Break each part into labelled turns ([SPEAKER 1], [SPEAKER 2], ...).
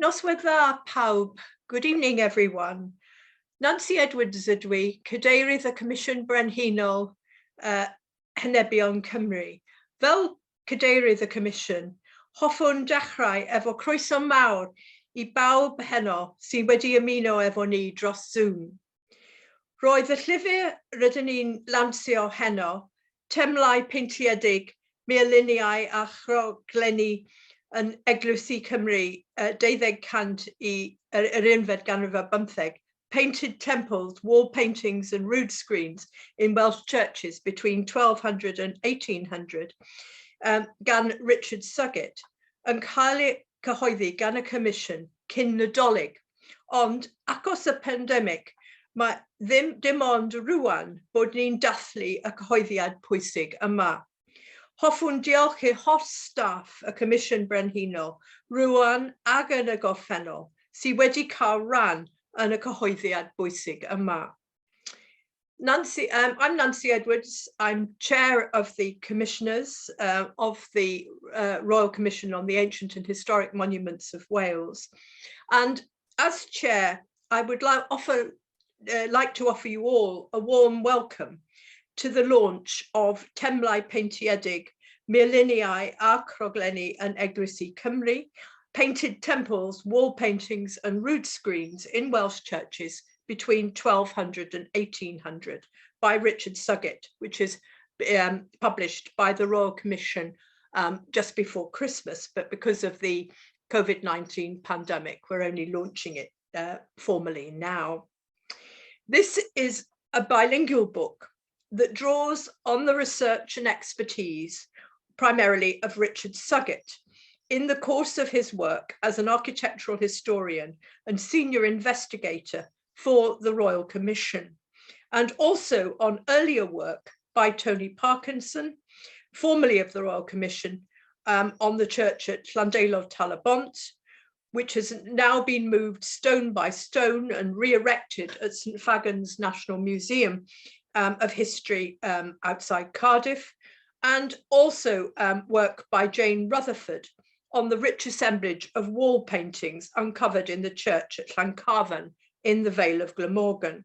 [SPEAKER 1] Noswaith dda pawb. Good evening, everyone. Nancy Edwards ydw i, Cadeirydd y Comisiwn Brenhinol Henebion Cymru. Fel Cadeirydd y Comisiwn, hoffwn dechrau efo croeso mawr I bawb heno sydd wedi ymuno efo ni dros Zoom. Roedd y llyfr rydyn ni'n lansio heno, Temlau Peintiedig, Murluniau a Chroglenni yn Eglwysi Cymru, 1200 yr unfed ganrif ar 15, painted temples, wall paintings and Rood-screens in Welsh churches between 1200 and 1800, gan Richard Suggett, yn cael ei cyhoeddi gan y Comisiwn cyn Nadolig. Ond, acos y pandemig, mae dim ond rwan bod ni'n dathlu y cyhoeddiad pwysig yma. Hoffwn diolch i'r holl staff y Comisiwn Brenhinol, Rowan ag yn y gorffennol, sydd wedi cael rhan yn y cyhoeddiad bwysig yma. I'm Nancy Edwards. I'm chair of the commissioners of the Royal Commission on the Ancient and Historic Monuments of Wales. And as chair, I would like to offer you all a warm welcome to the launch of Temlau Peintiedig, Murluniau a Chroglenni and Eglwysi Cymru, painted temples, wall paintings and Rood-screens in Welsh churches between 1200 and 1800 by Richard Suggett, which is published by the Royal Commission just before Christmas, but because of the COVID-19 pandemic, we're only launching it formally now. This is a bilingual book that draws on the research and expertise, primarily of Richard Suggett, in the course of his work as an architectural historian and senior investigator for the Royal Commission, and also on earlier work by Tony Parkinson, formerly of the Royal Commission, on the church at Llandeilo Tal-y-bont, which has now been moved stone by stone and re-erected at St Fagan's National Museum of History outside Cardiff, and also work by Jane Rutherford on the rich assemblage of wall paintings uncovered in the church at Llancarvan in the Vale of Glamorgan.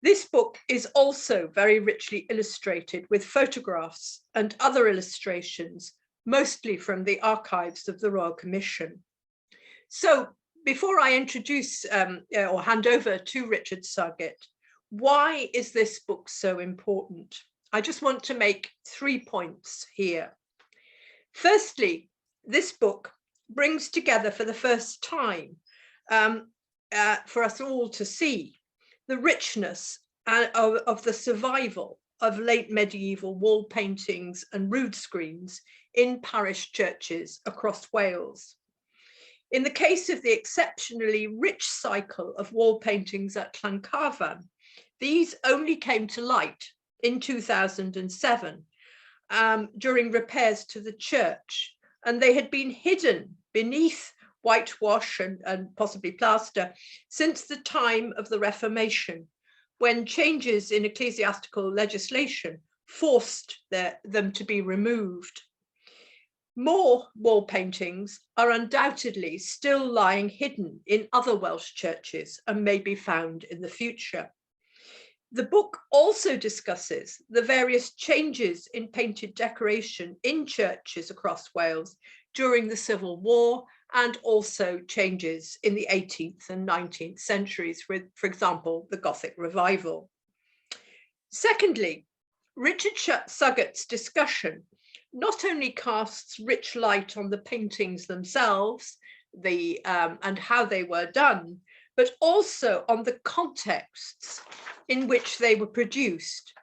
[SPEAKER 1] This book is also very richly illustrated with photographs and other illustrations, mostly from the archives of the Royal Commission. So before I introduce or hand over to Richard Suggett, why is this book so important? I just want to make 3 points here. Firstly, this book brings together for the first time for us all to see the richness of the survival of late medieval wall paintings and Rood-screens in parish churches across Wales. In the case of the exceptionally rich cycle of wall paintings at Llancarvan, these only came to light in 2007 during repairs to the church, and they had been hidden beneath whitewash and possibly plaster since the time of the Reformation, when changes in ecclesiastical legislation forced them to be removed. More wall paintings are undoubtedly still lying hidden in other Welsh churches and may be found in the future. The book also discusses the various changes in painted decoration in churches across Wales during the Civil War, and also changes in the 18th and 19th centuries with, for example, the Gothic Revival. Secondly, Richard Suggett's discussion not only casts rich light on the paintings themselves and how they were done, but also on the contexts in which they were produced.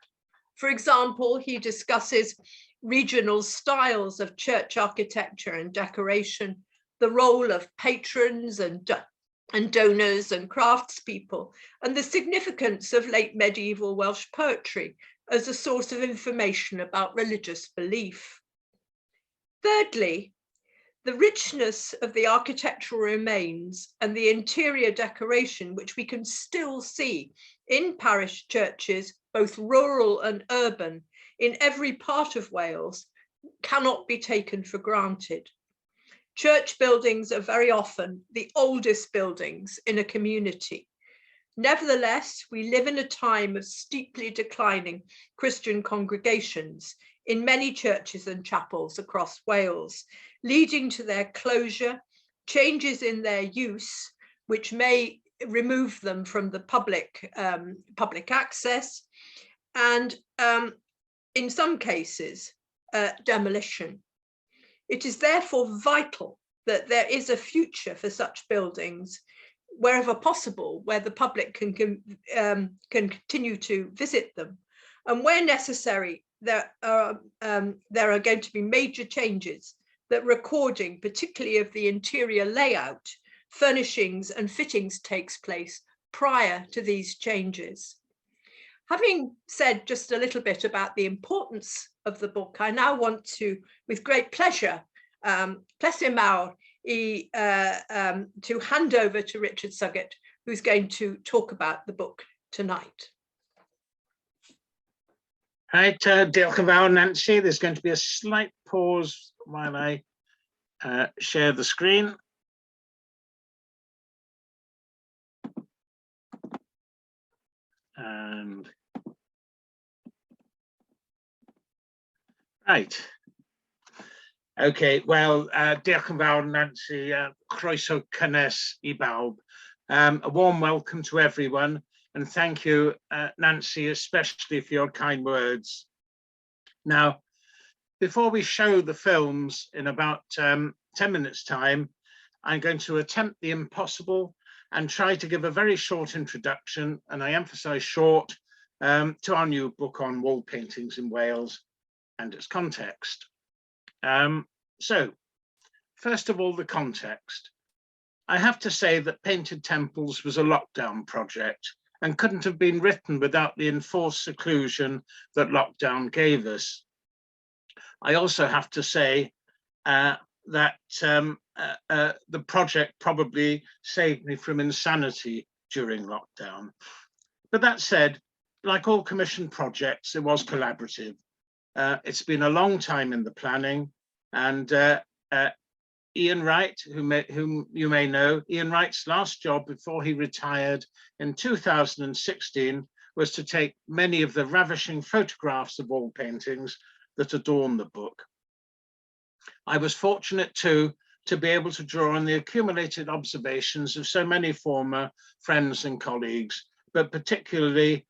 [SPEAKER 1] For example, he discusses regional styles of church architecture and decoration, the role of patrons and donors and craftspeople, and the significance of late medieval Welsh poetry as a source of information about religious belief. Thirdly, the richness of the architectural remains and the interior decoration, which we can still see in parish churches, both rural and urban, in every part of Wales, cannot be taken for granted. Church buildings are very often the oldest buildings in a community. Nevertheless, we live in a time of steeply declining Christian congregations in many churches and chapels across Wales, leading to their closure, changes in their use, which may remove them from the public access, and in some cases, demolition. It is therefore vital that there is a future for such buildings wherever possible, where the public can continue to visit them. And where necessary, there are going to be major changes that recording, particularly of the interior layout, furnishings and fittings takes place prior to these changes. Having said just a little bit about the importance of the book, I now want to, with great pleasure, Mae'r, to hand over to Richard Suggett, who's going to talk about the book tonight.
[SPEAKER 2] Right, diolch yn fawr, Nancy. There's going to be a slight pause while I share the screen. And right. Okay, well, diolch yn fawr, Nancy. Croeso cynnes I bawb. A warm welcome to everyone, and thank you, Nancy, especially for your kind words. Now, before we show the films in about 10 minutes' time, I'm going to attempt the impossible and try to give a very short introduction, and I emphasize short, to our new book on wall paintings in Wales and its context. So, first of all, the context. I have to say that Painted Temples was a lockdown project and couldn't have been written without the enforced seclusion that lockdown gave us. I also have to say that the project probably saved me from insanity during lockdown. But that said, like all commissioned projects, it was collaborative. It's been a long time in the planning, and Ian Wright, whom you may know, Ian Wright's last job before he retired in 2016 was to take many of the ravishing photographs of wall paintings that adorn the book. I was fortunate too to be able to draw on the accumulated observations of so many former friends and colleagues, but particularly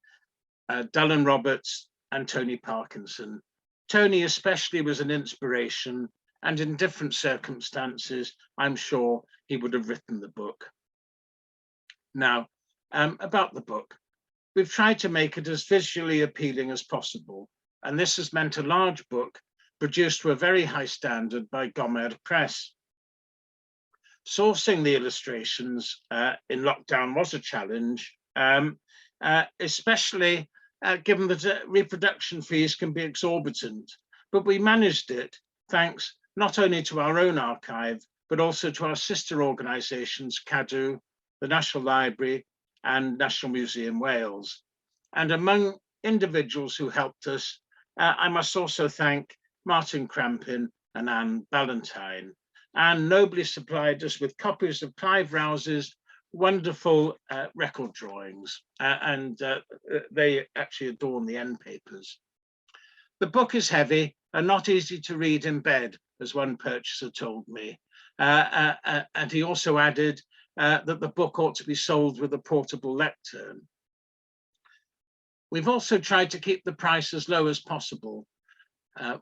[SPEAKER 2] Dylan Roberts and Tony Parkinson. Tony especially was an inspiration, and in different circumstances, I'm sure he would have written the book. Now, about the book. We've tried to make it as visually appealing as possible, and this has meant a large book produced to a very high standard by Mae'r Press. Sourcing the illustrations in lockdown was a challenge, especially given that reproduction fees can be exorbitant, but we managed it thanks not only to our own archive, but also to our sister organisations, Cadw, the National Library and National Museum Wales. And among individuals who helped us, I must also thank Martin Crampin and Anne Ballantyne. Anne nobly supplied us with copies of Clive Rouse's wonderful record drawings, and they actually adorn the end papers. The book is heavy and not easy to read in bed, as one purchaser told me. And he also added that the book ought to be sold with a portable lectern. We've also tried to keep the price as low as possible.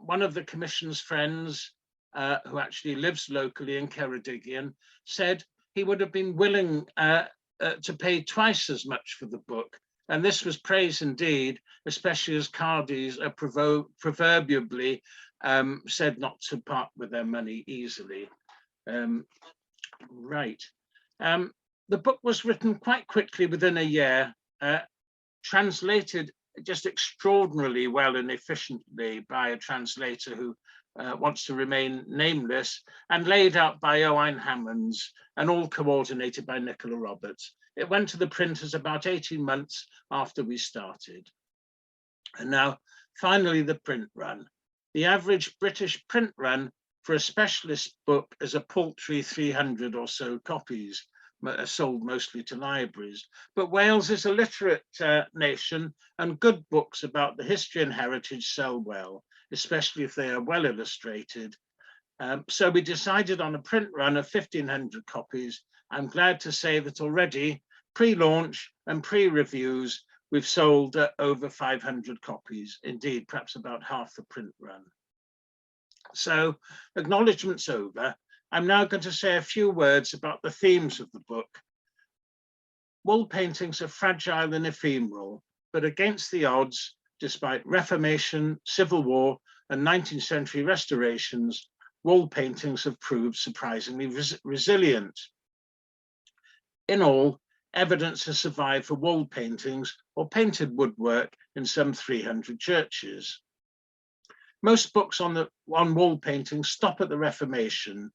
[SPEAKER 2] One of the commission's friends, who actually lives locally in Ceredigion, said he would have been willing to pay twice as much for the book. And this was praise indeed, especially as Cardis are proverbially said not to part with their money easily. Right. The book was written quite quickly within a year, translated just extraordinarily well and efficiently by a translator who wants to remain nameless, and laid out by Owen Hammonds, and all coordinated by Nicola Roberts. It went to the printers about 18 months after we started. And now, finally, the print run. The average British print run for a specialist book as a paltry 300 or so copies, sold mostly to libraries. But Wales is a literate nation, and good books about the history and heritage sell well, especially if they are well illustrated. So we decided on a print run of 1,500 copies. I'm glad to say that already, pre-launch and pre-reviews, we've sold over 500 copies, indeed, perhaps about half the print run. So, acknowledgements over. I'm now going to say a few words about the themes of the book. Wall paintings are fragile and ephemeral, but against the odds, despite Reformation, Civil War, and 19th century restorations, wall paintings have proved surprisingly resilient. In all, evidence has survived for wall paintings or painted woodwork in some 300 churches. Most books on wall paintings stop at the Reformation,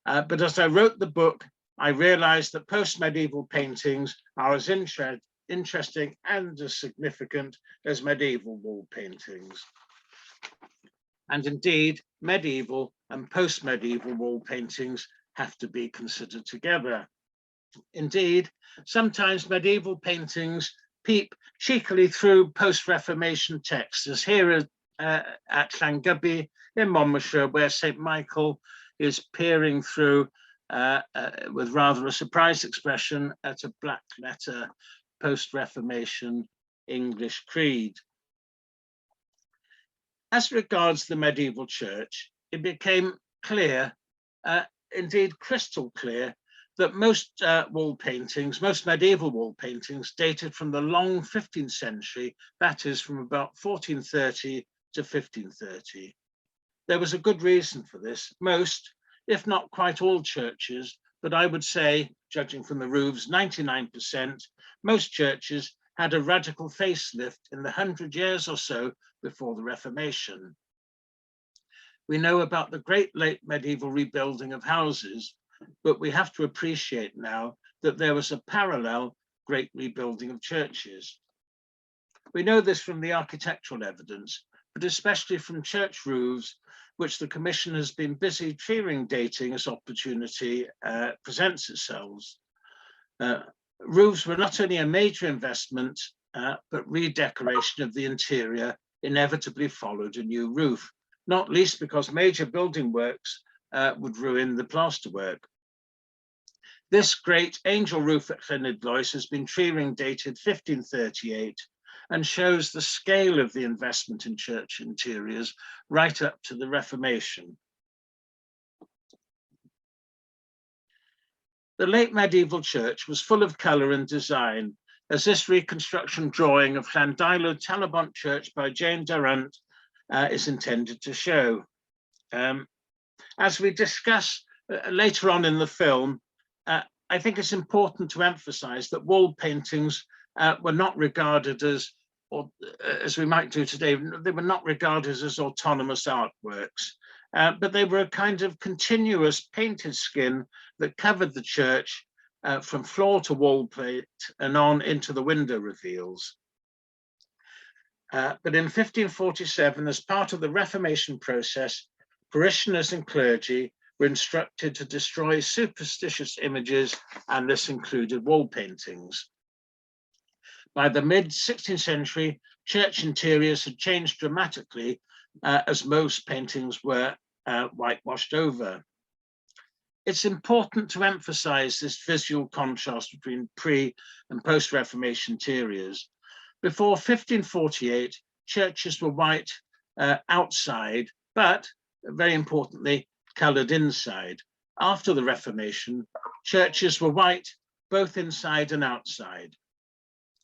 [SPEAKER 2] but as I wrote the book, I realized that post-medieval paintings are as interesting and as significant as medieval wall paintings. And indeed, medieval and post-medieval wall paintings have to be considered together. Indeed, sometimes medieval paintings peep cheekily through post-Reformation texts, as here at Llandeilo in Monmouthshire, where St. Michael is peering through with rather a surprised expression at a black letter post-Reformation English creed. As regards the medieval church, it became clear, indeed crystal clear, that most wall paintings, most medieval wall paintings, dated from the long 15th century, that is from about 1430 to 1530. There was a good reason for this. Most, if not quite all churches, but I would say, judging from the roofs, 99%, most churches had a radical facelift in the 100 years or so before the Reformation. We know about the great late medieval rebuilding of houses, but we have to appreciate now that there was a parallel great rebuilding of churches. We know this from the architectural evidence, but especially from church roofs, which the Commission has been busy tree-ring dating as opportunity presents itself. Roofs were not only a major investment, but redecoration of the interior inevitably followed a new roof, not least because major building works would ruin the plasterwork. This great angel roof at Llandeilo has been tree-ring dated 1538 and shows the scale of the investment in church interiors right up to the Reformation. The late medieval church was full of colour and design, as this reconstruction drawing of Llandeilo Tal-y-bont Church by Jane Durant is intended to show. As we discuss later on in the film, I think it's important to emphasize that wall paintings were not regarded as, or as we might do today, they were not regarded as autonomous artworks, but they were a kind of continuous painted skin that covered the church from floor to wall plate and on into the window reveals. But in 1547, as part of the Reformation process, parishioners and clergy were instructed to destroy superstitious images, and this included wall paintings. By the mid-16th century, church interiors had changed dramatically as most paintings were whitewashed over. It's important to emphasize this visual contrast between pre- and post-Reformation interiors. Before 1548, churches were white outside, but very importantly, coloured inside. After the Reformation, churches were white both inside and outside.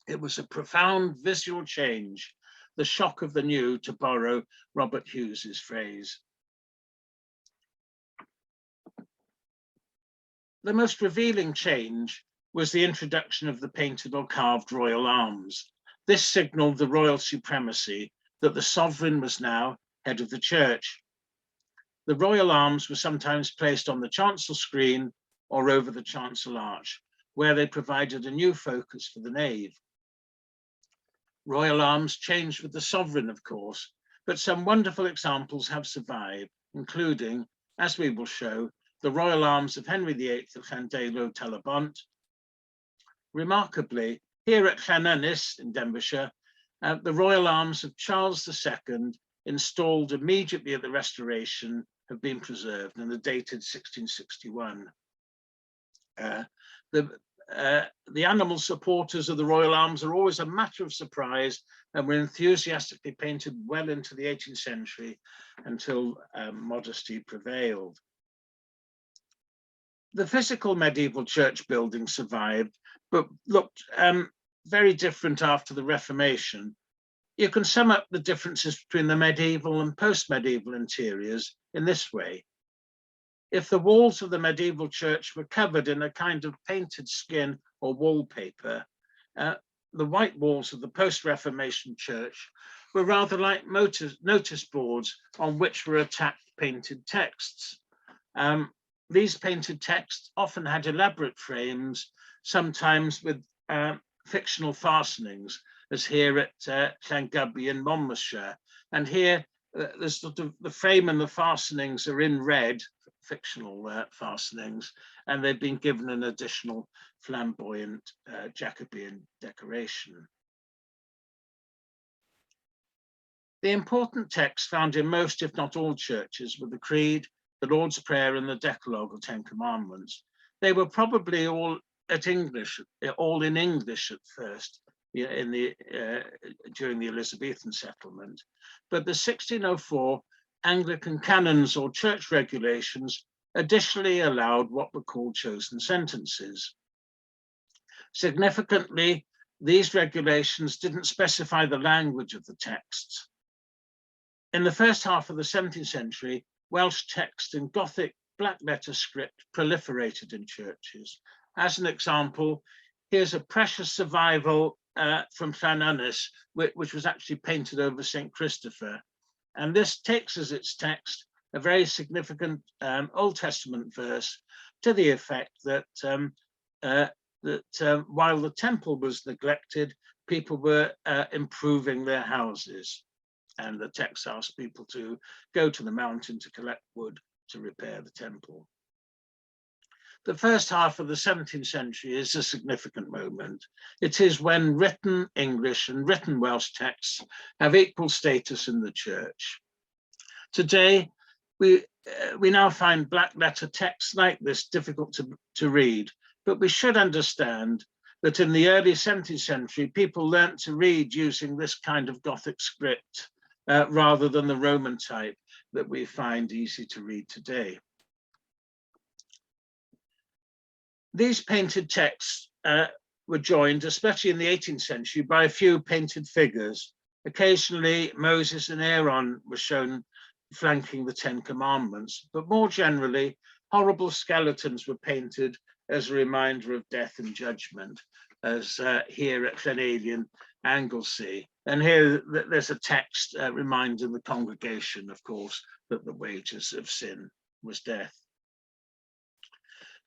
[SPEAKER 2] It was a profound visual change, the shock of the new, to borrow Robert Hughes's phrase. The most revealing change was the introduction of the painted or carved royal arms. This signalled the royal supremacy, that the sovereign was now head of the church. The royal arms were sometimes placed on the chancel screen or over the chancel arch, where they provided a new focus for the nave. Royal arms changed with the sovereign, of course, but some wonderful examples have survived, including as we will show, the royal arms of Henry VIII of Llandeilo Tal-y-bont. Remarkably, here at Llanynys in Denbighshire, the royal arms of Charles II, installed immediately at the Restoration, have been preserved and are dated 1661. The animal supporters of the royal arms are always a matter of surprise and were enthusiastically painted well into the 18th century until modesty prevailed. The physical medieval church building survived, but looked very different after the Reformation. You can sum up the differences between the medieval and post-medieval interiors in this way. If the walls of the medieval church were covered in a kind of painted skin or wallpaper, the white walls of the post-Reformation church were rather like notice boards on which were attacked painted texts. These painted texts often had elaborate frames, sometimes with fictional fastenings, as here at Llangybi in Monmouthshire. And here, there's sort of the frame and the fastenings are in red, fictional fastenings, and they've been given an additional flamboyant Jacobean decoration. The important texts found in most, if not all, churches were the Creed, the Lord's Prayer, and the Decalogue or Ten Commandments. They were probably all in English at first, during the Elizabethan settlement. But the 1604 Anglican canons or church regulations additionally allowed what were called chosen sentences. Significantly, these regulations didn't specify the language of the texts. In the first half of the 17th century, Welsh text in Gothic black letter script proliferated in churches. As an example, here's a precious survival from Llanynys, which was actually painted over St. Christopher. And this takes as its text a very significant Old Testament verse to the effect that, while the temple was neglected, people were improving their houses. And the text asked people to go to the mountain to collect wood to repair the temple. The first half of the 17th century is a significant moment. It is when written English and written Welsh texts have equal status in the church. Today, we now find black letter texts like this difficult to read, but we should understand that in the early 17th century, people learnt to read using this kind of Gothic script rather than the Roman type that we find easy to read today. These painted texts were joined, especially in the 18th century, by a few painted figures. Occasionally, Moses and Aaron were shown flanking the Ten Commandments, but more generally, horrible skeletons were painted as a reminder of death and judgment, as here at Llanelian, Anglesey. And here there's a text reminding the congregation, of course, that the wages of sin was death.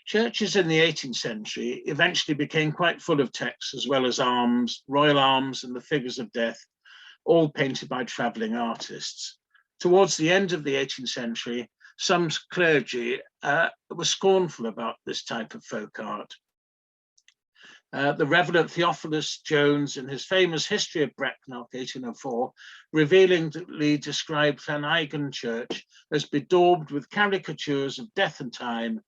[SPEAKER 2] Churches in the 18th century eventually became quite full of texts, as well as arms, royal arms, and the figures of death, all painted by travelling artists. Towards the end of the 18th century, some clergy were scornful about this type of folk art. The Reverend Theophilus Jones, in his famous History of Brecknock, 1804, revealingly described Llanagan Church as bedaubed with caricatures of death and time,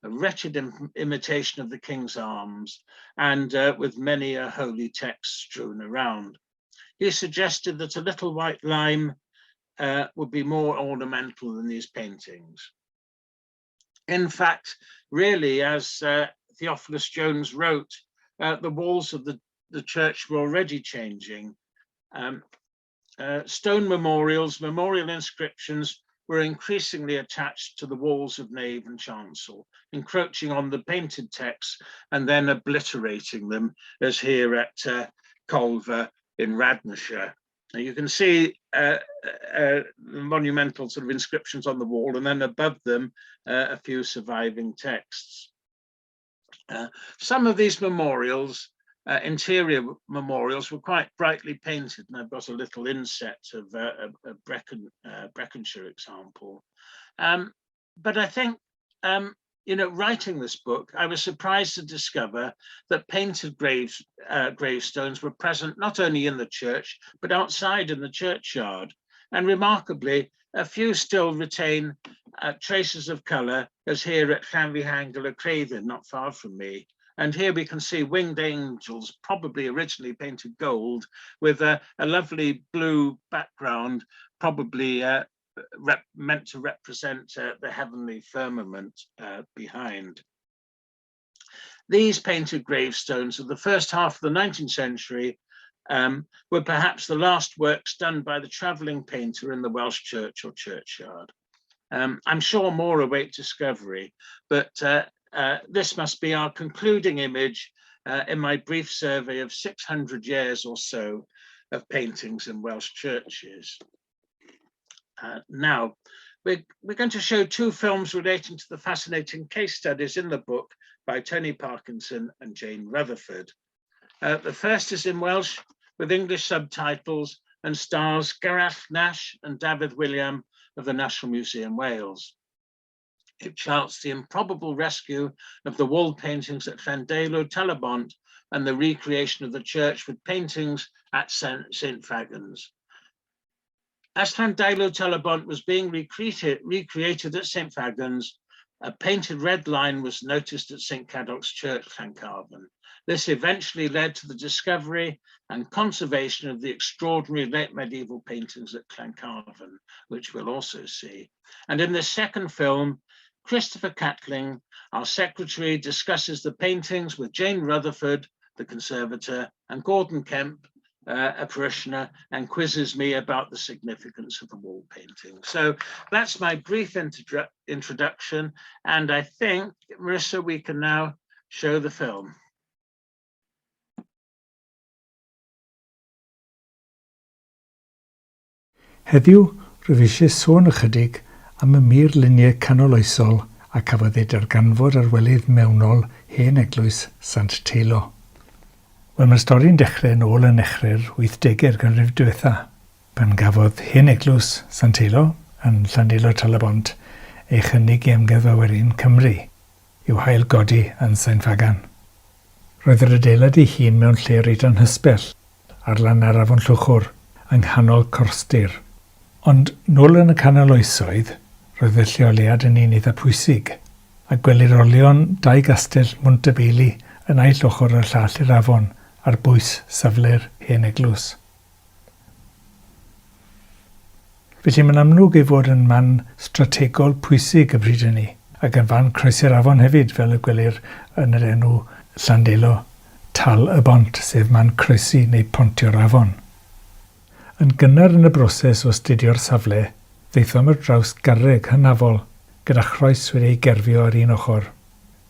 [SPEAKER 2] a wretched imitation of the King's arms, and with many a holy text strewn around. He suggested that a little white lime would be more ornamental than these paintings. In fact, really, as Theophilus Jones wrote, the walls of the church were already changing. Stone memorials, memorial inscriptions were increasingly attached to the walls of nave and chancel, encroaching on the painted texts and then obliterating them, as here at Colver in Radnorshire. Now you can see the monumental sort of inscriptions on the wall, and then above them a few surviving texts. Some of these memorials, interior memorials, were quite brightly painted, and I've got a little inset of a Brecconshire example. But I think, writing this book, I was surprised to discover that painted gravestones were present not only in the church, but outside in the churchyard. And remarkably, a few still retain traces of colour, as here at Caergaint, not far from me. And here we can see winged angels, probably originally painted gold, with a lovely blue background, probably meant to represent the heavenly firmament behind. These painted gravestones of the first half of the 19th century were perhaps the last works done by the travelling painter in the Welsh church or churchyard. I'm sure more await discovery, but this must be our concluding image in my brief survey of 600 years or so of paintings in Welsh churches. Now, we're going to show two films relating to the fascinating case studies in the book by Tony Parkinson and Jane Rutherford. The first is in Welsh with English subtitles and stars Gareth Nash and David William of the National Museum Wales. It charts the improbable rescue of the wall paintings at Llandeilo Tal-y-bont and the recreation of the church with paintings at St. Fagans. As Llandeilo Tal-y-bont was being recreated at St. Fagans, a painted red line was noticed at St. Cadog's Church, Llancarvan. This eventually led to the discovery and conservation of the extraordinary late medieval paintings at Llancarvan, which we'll also see. And in the second film, Christopher Catling, our secretary, discusses the paintings with Jane Rutherford, the conservator, and Gordon Kemp, a parishioner, and quizzes me about the significance of the wall painting. So that's my brief introduction, and I think, Marissa, we can now show the film.
[SPEAKER 3] Heddiw, rwyf eisiau sôn ychydig am y Murluniau canoloesol a cafodd ei darganfod ar welydd mewnol hen Eglwys Sant Teilo. Wel, mae'r stori'n dechrau yn ôl yn echrau'r 80au ganrif diwetha, pan gafodd hen Eglwys Sant Teilo yn Llandeilo Tal-y-bont ei chynnig i ymgyfawyrin Cymru i'w hail-godi yn Saint Fagan. Roedd yr adeilad ei hun mewn lle reit anhysbell ar lan ar afon Llwchwr yng nghanol Corstir. Ond nôl yn y canol oesoedd, roedd y lleoliad yn un eitha pwysig, a gwelir olion dau gastell Montebeili yn aill ochr y llall i'r afon ar bwys safle'r hen eglwys. Felly mae'n amlwg ei fod yn man strategol pwysig y bryd hynny, ac yn fan croesi'r afon hefyd fel y gwelir yn yr enw Llandeilo Tal-y-bont, sef man croesi neu pontio'r afon. Yn gynnar yn y broses o astudio'r safle, ddeithom ar draws garreg hynafol gyda chroes wedi'i gerfio ar un ochr.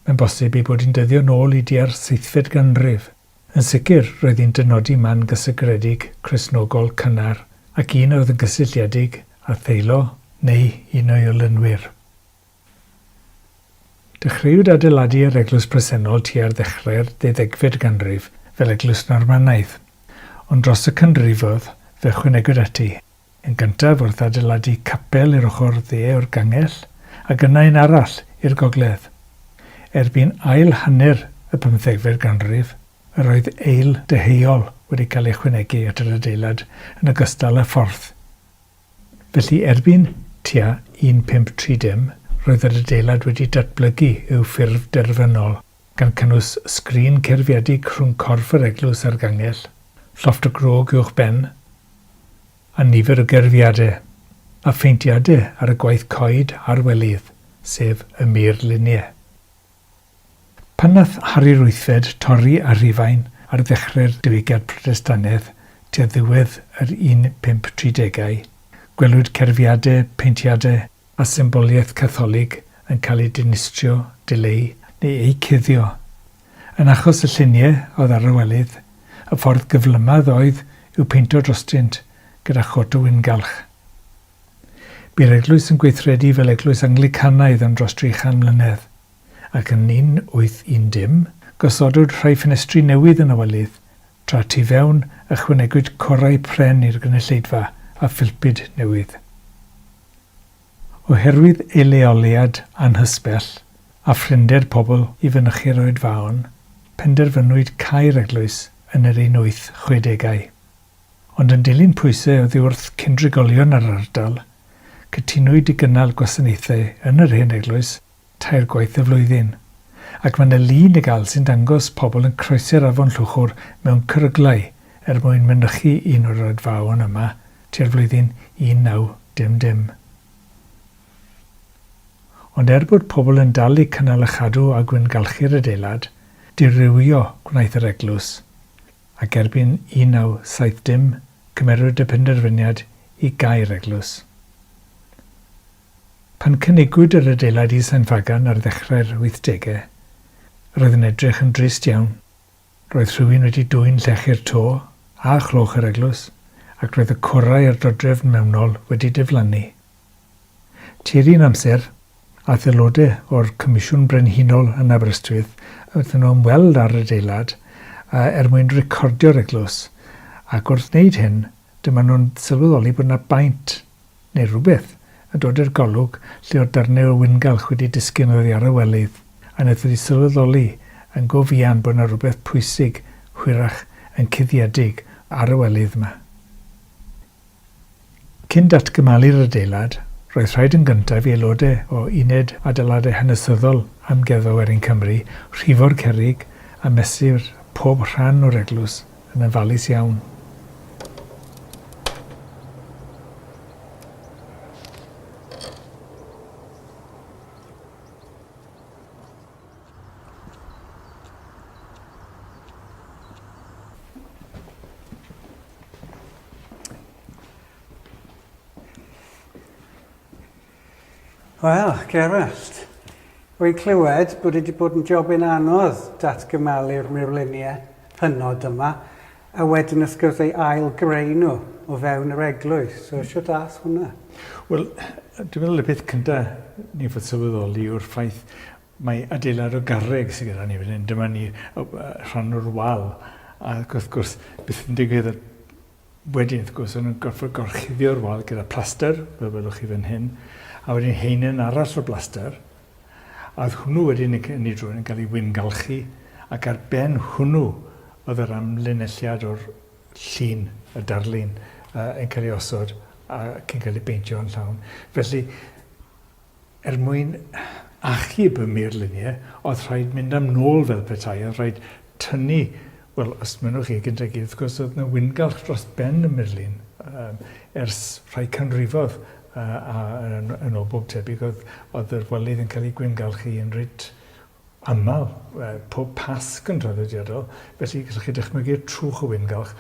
[SPEAKER 3] Mae'n bosib ei bod hi'n dyddio nôl i duar 7fed ganrif. Yn sicr, roedd hi'n dynodi man gysygredig Cristnogol cynnar ac un oedd yn gysylltiedig â theilo neu un o'i olynwyr. Dechreuwyd adeiladu yr eglwys presennol tua'r ddechrau'r 18fed ganrif fel eglwys Normanaidd, ond dros y canrifoedd fe chwynegwyd ati. Yn gyntaf wrth adeiladu capel i'r ochr dde o'r gangell ac yna un arall i'r gogledd. Erbyn ail hanner y 15fed ganrif, yr oedd eil deheuol wedi cael ei chwynegu at yr adeilad yn ogystal â ffordd. Felly erbyn tua 1530, roedd yr adeilad wedi datblygu i'w ffurf derfynol gan cynnwys sgrin cerfiedig rhwng corff yr eglwys a'r gangell, llofft o grog uwch ben, a nifer o gerfiadau, a pheintiadau ar y gwaith coed a'r welydd, sef y Murluniau. Pan nath Harri'r 8fed torri ar Rhufain ar ddechrau'r diwygiad Protestanaidd tua ddiwedd yr 1530au, gwelwyd cerfiadau, peintiadau a symboliaeth Catholig yn cael ei dinistrio, dileu neu ei cuddio. Yn achos y lluniau oedd ar y welydd, y ffordd gyflymaf oedd i'w peintio drostynt gyda choto wyngalch. Bu'r eglwys yn gweithredu fel eglwys Anglicanaidd am dros 300 mlynedd, ac yn 1810 gosodwyd rhai ffenestri newydd yn y welydd, tra tu fewn ychwanegwyd corau pren i'r gynulleidfa a philpid newydd. Oherwydd ei leoliad anhysbell a ffrindiau'r pobl i fynychu'r Oedfaon, penderfynwyd cau'r eglwys yn yr 1860au. Ond yn dilyn pwysau oddi wrth cynrigolion ar ardal, cytunwyd i gynnal gwasanaethau yn yr hen eglwys tair gwaith y flwyddyn, ac mae yna lun i gael sy'n dangos pobl yn croesi'r afon Llwchwr mewn cyrglau mwyn mynychu un o'r Oedfaon yma tua'r flwyddyn 1910. Ond bod pobl yn dal i cynnal y chadw a gwyngalchu'r adeilad, dirywio gwnaeth yr eglwys, ac erbyn 1970 cymerwyd y penderfyniad i gau'r eglwys. Pan cynigwyd yr adeilad i Saint Fagan ar ddechrau'r 80au, roedd yn edrych yn drist iawn. Roedd rhywun wedi dwyn llechu'r to a chloch yr eglwys, ac roedd y corau a'r dodrefn mewnol wedi diflannu. Tu'r un amser, a aelodau o'r Comisiwn Brenhinol yn Aberystwyth wrthyn nhw ymweld ar adeilad mwyn recordio'r eglwys, ac wrth wneud hyn, dyma nhw'n sylweddoli bod yna baint neu rhywbeth yn dod i'r golwg lle o'r darnau o wyngalch wedi disgyn oddi ar y welydd, a wnaeth wedi sylweddoli yn go fuan bod yna rhywbeth pwysig, hwyrach yn cuddiedig ar y welydd yma. Cyn datgymalu'r adeilad, roedd rhaid yn gyntaf i aelodau o uned adeiladau hanesyddol amgeddol Erin Cymru, rhifo'r cerrig a mesur pob rhan o'r eglwys yn ofalus iawn.
[SPEAKER 4] Wel, Gerallt, wy'n clywed bod wedi bod yn jobyn anodd datgymalu'r Murluniau hynod yma, a wedyn wrth gwrs ei ail-greu nhw o fewn yr eglwys. So, eisiau das hwnna?
[SPEAKER 3] Wel, dwi'n meddwl y peth cyntaf ni fod sylweddoli yw'r ffaith mae adeilad o garreg sydd gyda ni fan hyn. Dyma ni rhan o'r wal, a wrth gwrs beth yn digwydd wedyn, wrth gwrs, yn gorfod gorchuddio'r wal gyda plaster, fel welwch chi fan hyn, a wedyn heinen arall o'r blaster, a oedd hwnnw wedyn yn ei drwy'n cael ei wyngalchu, ac ar ben hwnnw oedd yr amlinelliad o'r llun, y darlun, yn cael ei osod ac yn cael ei beintio yn llawn. Felly, mwyn achub y Murluniau, oedd rhaid mynd am nôl fel petai, oedd rhaid tynnu, wel, os mynwch chi gyda gyda, wrth gwrs oedd yna wyngalch dros ben y Murlun, ers rhai canrifodd, yn o bob tebyg, oedd yr welydd yn cael ei gwyngalchu yn reit aml, pob pasg yn traddodiadol, felly gallwch chi dychmygu'r trwch o wyngalch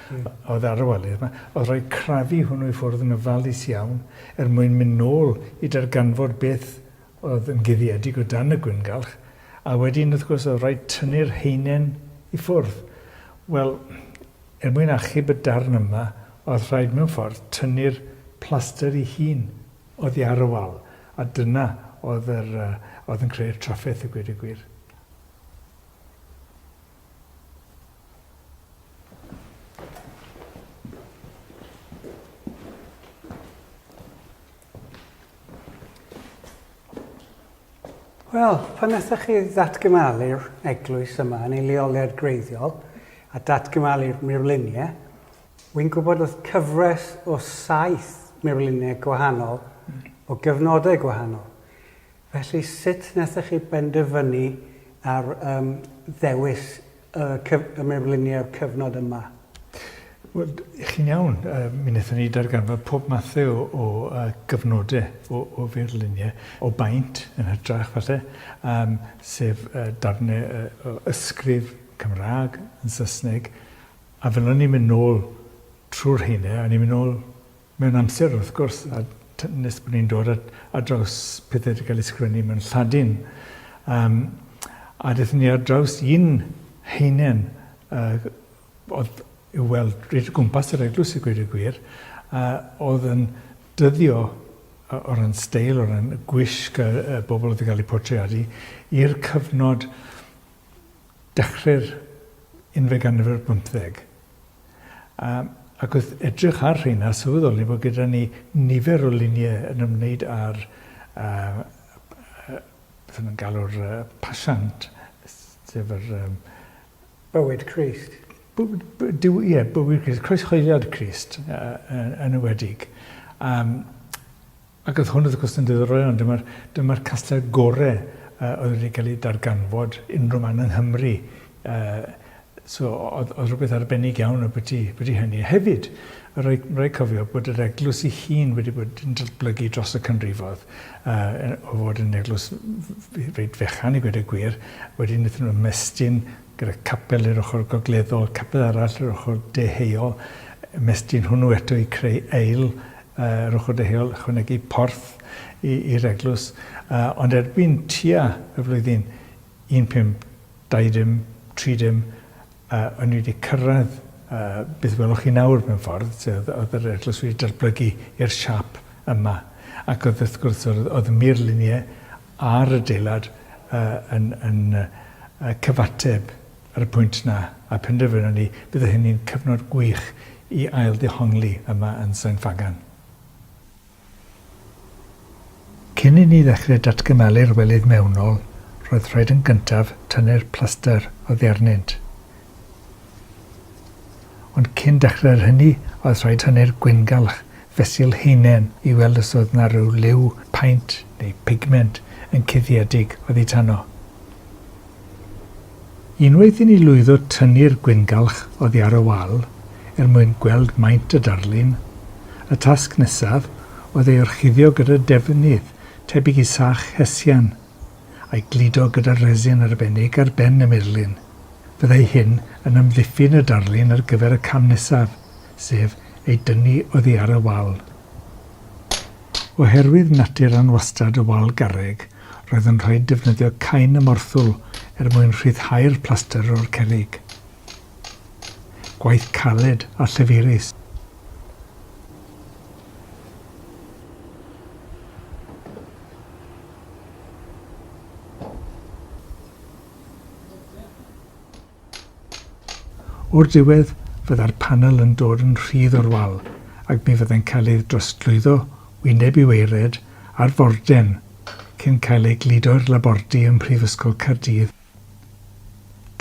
[SPEAKER 3] oedd ar y welydd yma. Oedd rhaid crafu hwnnw i ffwrdd yn ofalus iawn mwyn mynd nôl i darganfod beth oedd yn guddiedig o dan y gwyngalch, a wedyn, wrth gwrs, oedd rhaid tynnu'r heinen i ffwrdd. Wel, mwyn achub y darn yma, oedd rhaid mewn ffordd tynnu'r plaster ei hun oddi ar y wal, a dyna oedd yn creu'r trafferth y gweud y gwir.
[SPEAKER 4] Wel, pan wnaethoch chi ddatgymalu'r eglwys yma yn ei leoliad greiddiol a datgymalu'r Murluniau, wy'n gwybod oedd cyfres o 7 Murluniau gwahanol o gyfnodau gwahanol. Felly, sut wnaethoch chi benderfynu ar ddewis y Murluniau'r cyfnod yma?
[SPEAKER 3] Wel, chi'n iawn, mi wnaethon ni darganfod pob mathau o gyfnodau o Murluniau, o baint yn hytrach falle, sef darnau o ysgrif Cymraeg yn Saesneg, a fel o'n i'n mynd nôl trwy'r hynny, a ni'n mynd nôl mewn amser wrth gwrs, a nes bod ni'n dod ar draws pethau wedi cael ei sgwennu mewn Lladin. A daethon ni ar draws un heinen oedd i'w weld reit o gwmpas yr eglwys i gweud y gwir, oedd yn dyddio o ran steil, o ran gwisg y bobl oedd wedi cael ei portreadu i'r cyfnod dechrau'r 19 ac oedd edrych ar rheina sylweddoli bod gyda ni nifer o luniau yn ymwneud â'r beth nhw'n galw'r pasiant, sef yr...
[SPEAKER 4] Bywyd Crist.
[SPEAKER 3] Bywyd Crist, croeshoeliad Crist yn ywedig. Ac oedd hwn wrth gwrs yn diddorol, ond dyma'r casgliad gorau oedd wedi cael ei darganfod unrhyw man yng Nghymru. So oedd rhywbeth arbennig iawn o beth hynny. Hefyd, rhaid cofio bod yr eglwys ei hun wedi bod yn datblygu dros y canrifoedd o fod yn eglwys rhaid fechan i gweud y gwir. Wedyn wnaethon nhw ymestyn gyda capel i'r ochr gogleddol, capel arall i'r ochr deheuol, ymestyn hwnnw eto i creu eil yr ochr deheuol, ychwanegu porth i'r eglwys. Ond erbyn tua y flwyddyn 1520, 30, o'n wedi cyrraedd beth welwch chi nawr mewn ffordd, sef oedd yr eglwys wedi datblygu i'r siap yma. Ac oedd wrth gwrs oedd y Murluniau a'r adeilad yn cyfateb ar y pwynt yna, a penderfynon ni bydd hynny'n cyfnod gwych i ail ddehongli yma yn Saint Fagan. Cyn i ni ddechrau datgymalu'r welydd mewnol, roedd rhaid yn gyntaf tynnu'r plaster o ddiarnynt. Ond cyn dechrau'r hynny, oedd rhaid tynnu'r gwyngalch fesul heinen i weld os oedd yna rhyw liw, paint neu pigment yn cuddiedig oddi tano. Unwaith i ni lwyddo tynnu'r gwyngalch oddi ar y wal mwyn gweld maint y darlun, y tasg nesaf oedd ei orchuddio gyda defnydd tebyg i sach hesian a'i glido gyda resin arbennig ar ben y murlun. Byddai hyn yn ymddiffyn y darlun ar gyfer y cam nesaf, sef ei dynnu oddi ar y wal. Oherwydd natur anwastad y wal garreg, roedd yn rhaid defnyddio cain y morthwl mwyn rhyddhau'r plaster o'r cerrig. Gwaith caled a llefurus. O'r diwedd, fyddai'r panel yn dod yn rhydd o'r wal ac mi fyddai'n cael ei drosglwyddo, wyneb i weired, a'r forden cyn cael ei glido i'r labordy ym Mhrifysgol Caerdydd.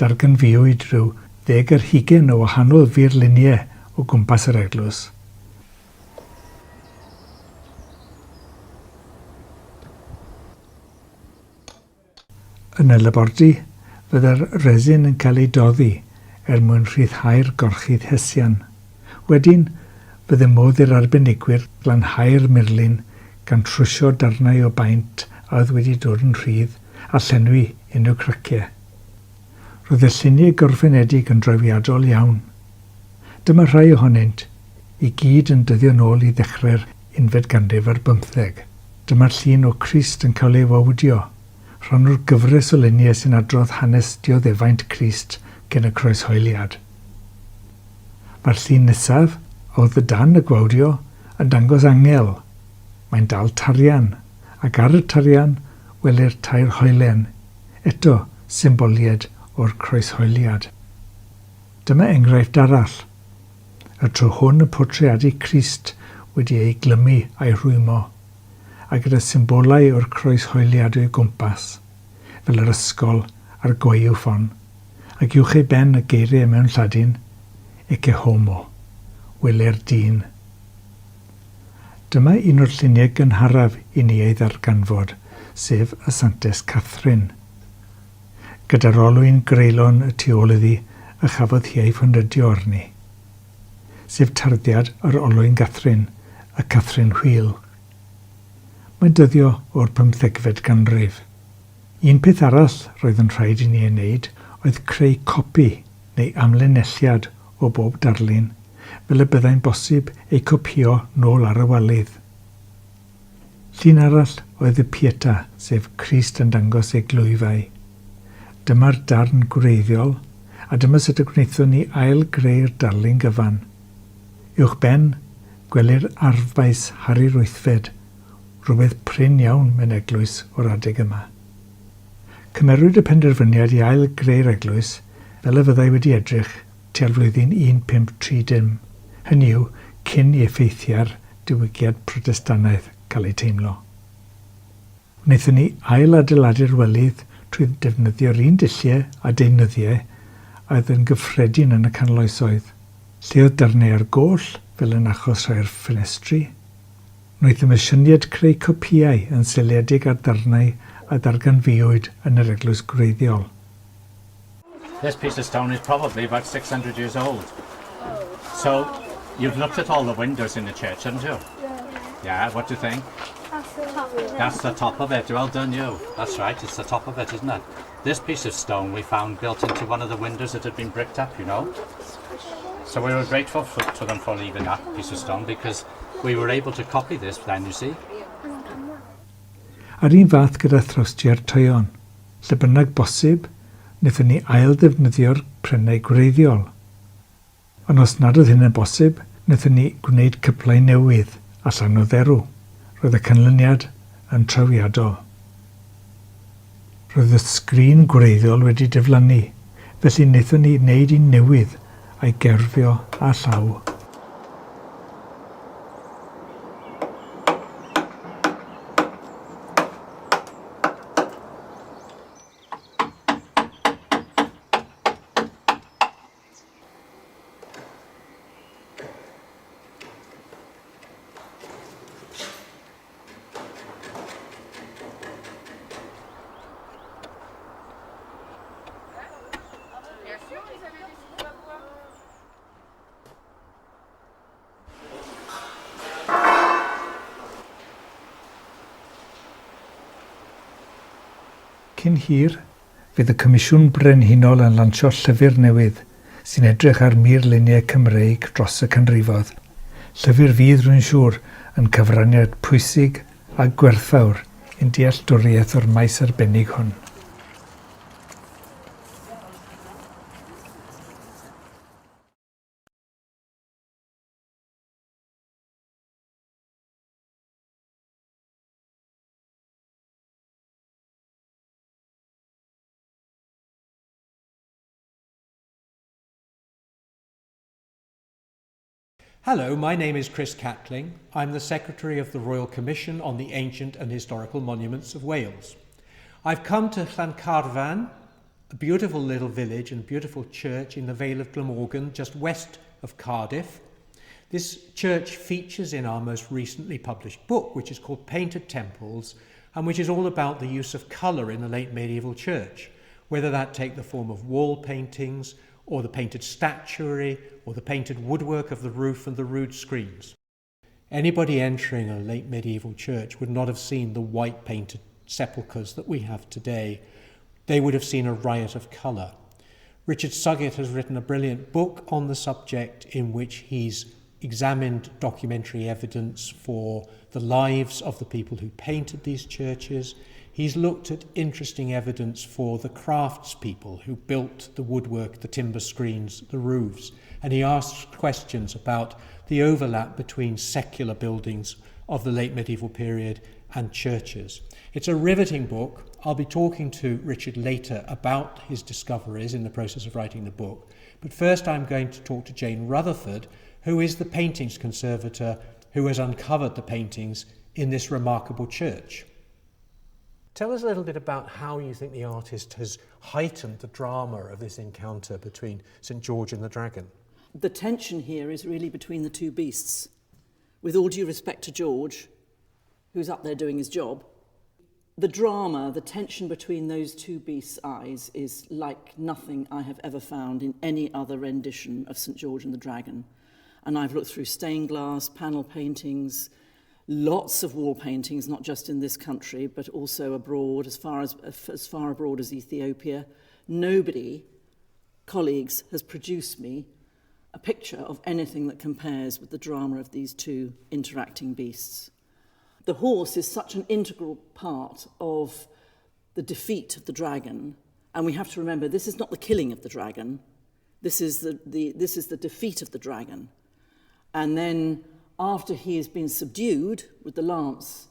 [SPEAKER 3] Darganfuwyd rhyw 10 ar 20 o wahanol furluniau o gwmpas yr eglwys. Yn y labordy, fyddai'r resin yn cael ei doddi mwyn rhyddhau'r gorchudd hesian. Wedyn, bydde modd i'r arbenigwyr glanhau'r murlun gan trwsio darnau o baint a oedd wedi dod yn rhydd a llenwi unrhyw craciau. Roedd y lluniau gorffenedig yn drawiadol iawn. Dyma rhai ohonynt, i gyd yn dyddio nôl i ddechrau'r 11 ganrif ar 15. Dyma'r llun o Crist yn cael ei wawdio, rhan o'r gyfres o luniau sy'n adrodd hanes dioddefaint Crist gen y croeshoeliad. Mae'r llun nesaf, oedd y dan y gwawdio, yn dangos angel. Mae'n dal tarian, ac ar y tarian welir tair hoelen, eto symboliad o'r croeshoeliad. Dyma enghraifft arall. Y tro hwn y portreadu Crist wedi ei glymu a'i rwymo, a gyda symbolau o'r croeshoeliad o'i gwmpas, fel yr ysgol a'r gwaywffon, ac uwch ei ben y geiriau mewn Lladin, ece homo, weler dyn. Dyma un o'r lluniau gynharaf i ni ei ddarganfod, sef y Santes Catherine. Gyda'r olwyn greulon y tu ôl iddi a chafodd hi ei ffyndydio arni, sef tarddiad yr olwyn Catherine, y Catherine Wheel. Mae'n dyddio o'r 15fed ganrif. Un peth arall roedd yn rhaid i ni ei wneud oedd creu copi neu amlinelliad o bob darlun, fel y byddai'n bosib ei copio nôl ar y walydd. Llun arall oedd y Pieta, sef Crist yn dangos ei glwyfau. Dyma'r darn gwreiddiol, a dyma sut y gwnaethon ni ail-greu'r darlun gyfan. Uwch ben, gwelir arfbais Harri'r 8fed, rhywbeth prin iawn mewn eglwys o'r adeg yma. Cymerwyd y penderfyniad i ail-greu'r eglwys fel y fyddai wedi edrych tua'r flwyddyn 1530, hynny yw cyn i effeithiau'r diwygiad Protestannaidd cael ei teimlo. Wnaethon ni ail-adeiladu'r welydd trwy defnyddio'r un dulliau a deunyddiau a oedd yn gyffredin yn y canol oesoedd. Lle oedd darnau ar goll fel yn achos rhai'r ffenestri. Wnaeth y misyniad creu copïau yn seiliedig ar darnau a darganfuwyd yn yr eglwys gwreiddiol.
[SPEAKER 5] This piece of stone is probably about 600 years old. So, you've looked at all the windows in the church, haven't you? Yeah, what do you think?
[SPEAKER 6] That's the top of it.
[SPEAKER 5] That's the top of it. Well done, you. That's right, it's the top of it, isn't it? This piece of stone we found built into one of the windows that had been bricked up, you know. So we were grateful to them for leaving that piece of stone because we were able to copy this then, you see.
[SPEAKER 3] Ar un fath gyda throstio'r toion, lle bynnag bosib, wnaethon ni ail-ddefnyddio'r prennau gwreiddiol. Ond os nad oedd hyn yn bosib, wnaethon ni gwneud cyplau newydd allan o dderw. Roedd y canlyniad yn trawiadol. Roedd y sgrin gwreiddiol wedi diflannu, felly wnaethon ni wneud un newydd a'i gerfio a llaw. Cyn hir, fydd y Comisiwn Brenhinol yn lansio llyfr newydd sy'n edrych ar Murluniau Cymreig dros y canrifodd. Llyfr fydd rwy'n siŵr yn cyfraniad pwysig a gwerthawr yn dealltwriaeth o'r maes arbennig hwn.
[SPEAKER 7] Hello, my name is Chris Catling. I'm the Secretary of the Royal Commission on the Ancient and Historical Monuments of Wales. I've come to Llancarvan, a beautiful little village and beautiful church in the Vale of Glamorgan, just west of Cardiff. This church features in our most recently published book, which is called Painted Temples, and which is all about the use of colour in the late medieval church, whether that take the form of wall paintings, or the painted statuary, or the painted woodwork of the roof and the Rood-screens. Anybody entering a late medieval church would not have seen the white painted sepulchres that we have today. They would have seen a riot of colour. Richard Suggett has written a brilliant book on the subject in which he's examined documentary evidence for the lives of the people who painted these churches. He's looked at interesting evidence for the craftspeople who built the woodwork, the timber screens, the roofs, and he asked questions about the overlap between secular buildings of the late medieval period and churches. It's a riveting book. I'll be talking to Richard later about his discoveries in the process of writing the book, but first I'm going to talk to Jane Rutherford, who is the paintings conservator who has uncovered the paintings in this remarkable church. Tell us a little bit about how you think the artist has heightened the drama of this encounter between St George and the Dragon.
[SPEAKER 8] The tension here is really between the two beasts. With all due respect to George, who's up there doing his job, the drama, the tension between those two beasts' eyes is like nothing I have ever found in any other rendition of St George and the Dragon. And I've looked through stained glass, panel paintings, lots of wall paintings, not just in this country, but also abroad, as far abroad as Ethiopia. Nobody, colleagues, has produced me a picture of anything that compares with the drama of these two interacting beasts. The horse is such an integral part of the defeat of the dragon, and we have to remember this is not the killing of the dragon, this is the defeat of the dragon. And then after he has been subdued with the lance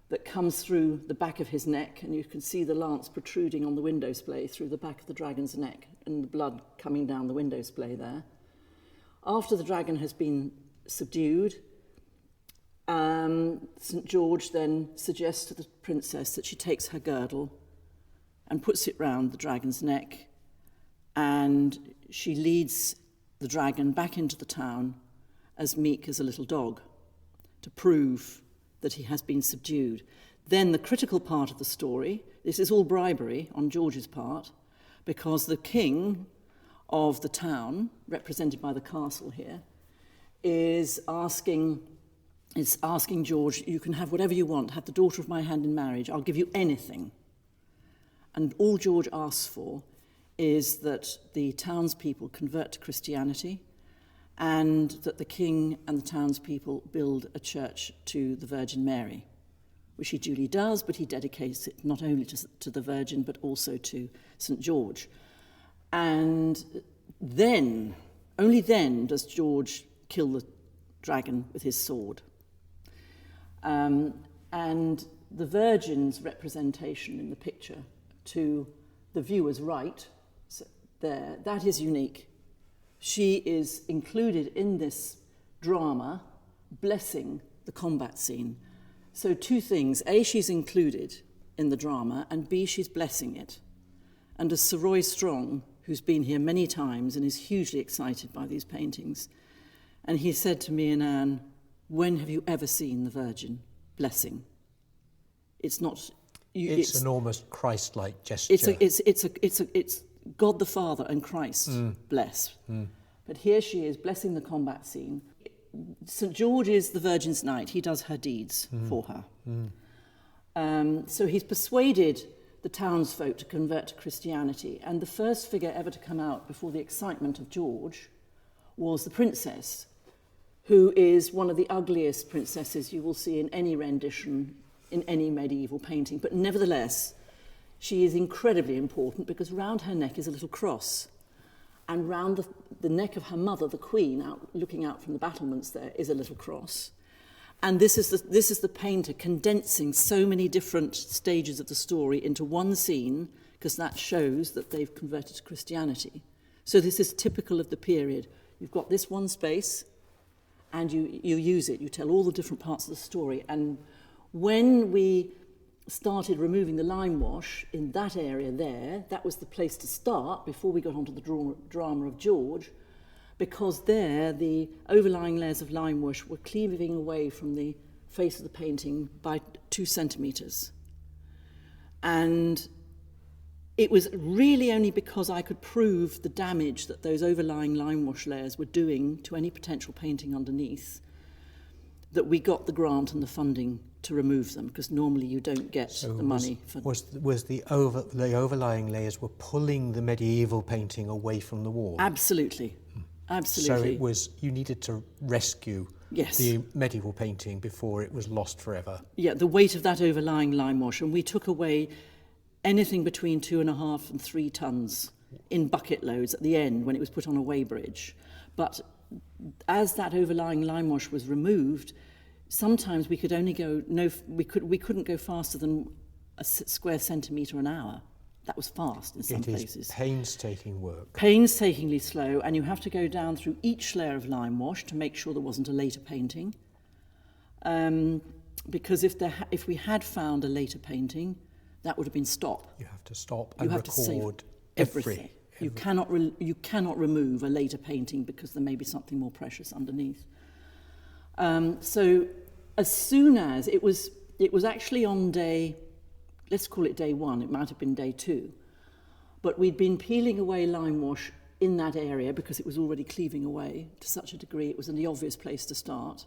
[SPEAKER 8] that comes through the back of his neck, and you can see the lance protruding on the window splay through the back of the dragon's neck and the blood coming down the window splay there. After the dragon has been subdued, St George then suggests to the princess that she takes her girdle and puts it round the dragon's neck, and she leads the dragon back into the town as meek as a little dog to prove that he has been subdued. Then the critical part of the story, this is all bribery on George's part, because the king of the town, represented by the castle here, is asking George, you can have whatever you want, have the daughter of my hand in marriage, I'll give you anything. And all George asks for is that the townspeople convert to Christianity and that the king and the townspeople build a church to the Virgin Mary, which he duly does, but he dedicates it not only to the Virgin, but also to St George. And then, only then, does George kill the dragon with his sword. And the Virgin's representation in the picture to the viewer's right, there, that is unique. She is included in this drama, blessing the combat scene. So two things: A, she's included in the drama, and B, she's blessing it. And as Sir Roy Strong, who's been here many times and is hugely excited by these paintings, and he said to me and Anne, when have you ever seen the Virgin blessing? It's not...
[SPEAKER 7] It's an almost Christ-like gesture.
[SPEAKER 8] It's God the Father and Christ bless. But here she is blessing the combat scene. St George is the Virgin's knight. He does her deeds for her. So he's persuaded the townsfolk to convert to Christianity. And the first figure ever to come out before the excitement of George was the princess, who is one of the ugliest princesses you will see in any rendition, in any medieval painting. But nevertheless, she is incredibly important because round her neck is a little cross. And round the neck of her mother, the queen, looking out from the battlements there, is a little cross. And this is the painter condensing so many different stages of the story into one scene, because that shows that they've converted to Christianity. So this is typical of the period. You've got this one space, and you use it. You tell all the different parts of the story. And when we started removing the lime wash in that area there, that was the place to start before we got onto the drama of George, because there the overlying layers of lime wash were cleaving away from the face of the painting by 2 centimetres. And it was really only because I could prove the damage that those overlying lime wash layers were doing to any potential painting underneath that we got the grant and the funding to remove them, because normally you don't get the money for...
[SPEAKER 7] Was the overlying layers were pulling the medieval painting away from the wall?
[SPEAKER 8] Absolutely. Absolutely.
[SPEAKER 7] So it was, you needed to rescue the medieval painting before it was lost forever.
[SPEAKER 8] Yeah, the weight of that overlying lime wash, and we took away anything between 2.5 and 3 tons in bucket loads at the end when it was put on a weighbridge. But as that overlying lime wash was removed, sometimes we could only go we couldn't go faster than a square centimetre an hour. That was fast in some places.
[SPEAKER 7] It is painstaking work.
[SPEAKER 8] Painstakingly slow, and you have to go down through each layer of lime wash to make sure there wasn't a later painting. Because if we had found a later painting, that would have been stop.
[SPEAKER 7] You have to stop and record
[SPEAKER 8] to save everything. You cannot remove a later painting because there may be something more precious underneath. So as soon as it was actually on day, let's call it day 1, it might have been day 2, but we'd been peeling away lime wash in that area because it was already cleaving away to such a degree it was the obvious place to start.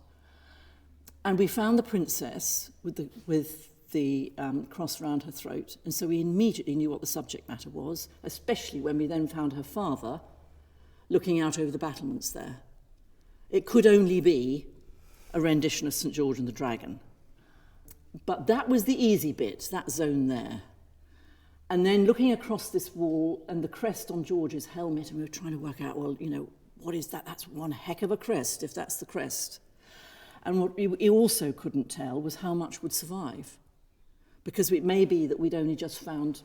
[SPEAKER 8] And we found the princess with the cross round her throat, and so we immediately knew what the subject matter was, especially when we then found her father looking out over the battlements there. It could only be a rendition of St George and the Dragon. But that was the easy bit, that zone there. And then looking across this wall and the crest on George's helmet, and we were trying to work out, well, what is that? That's one heck of a crest, if that's the crest. And what we also couldn't tell was how much would survive. Because it may be that we'd only just found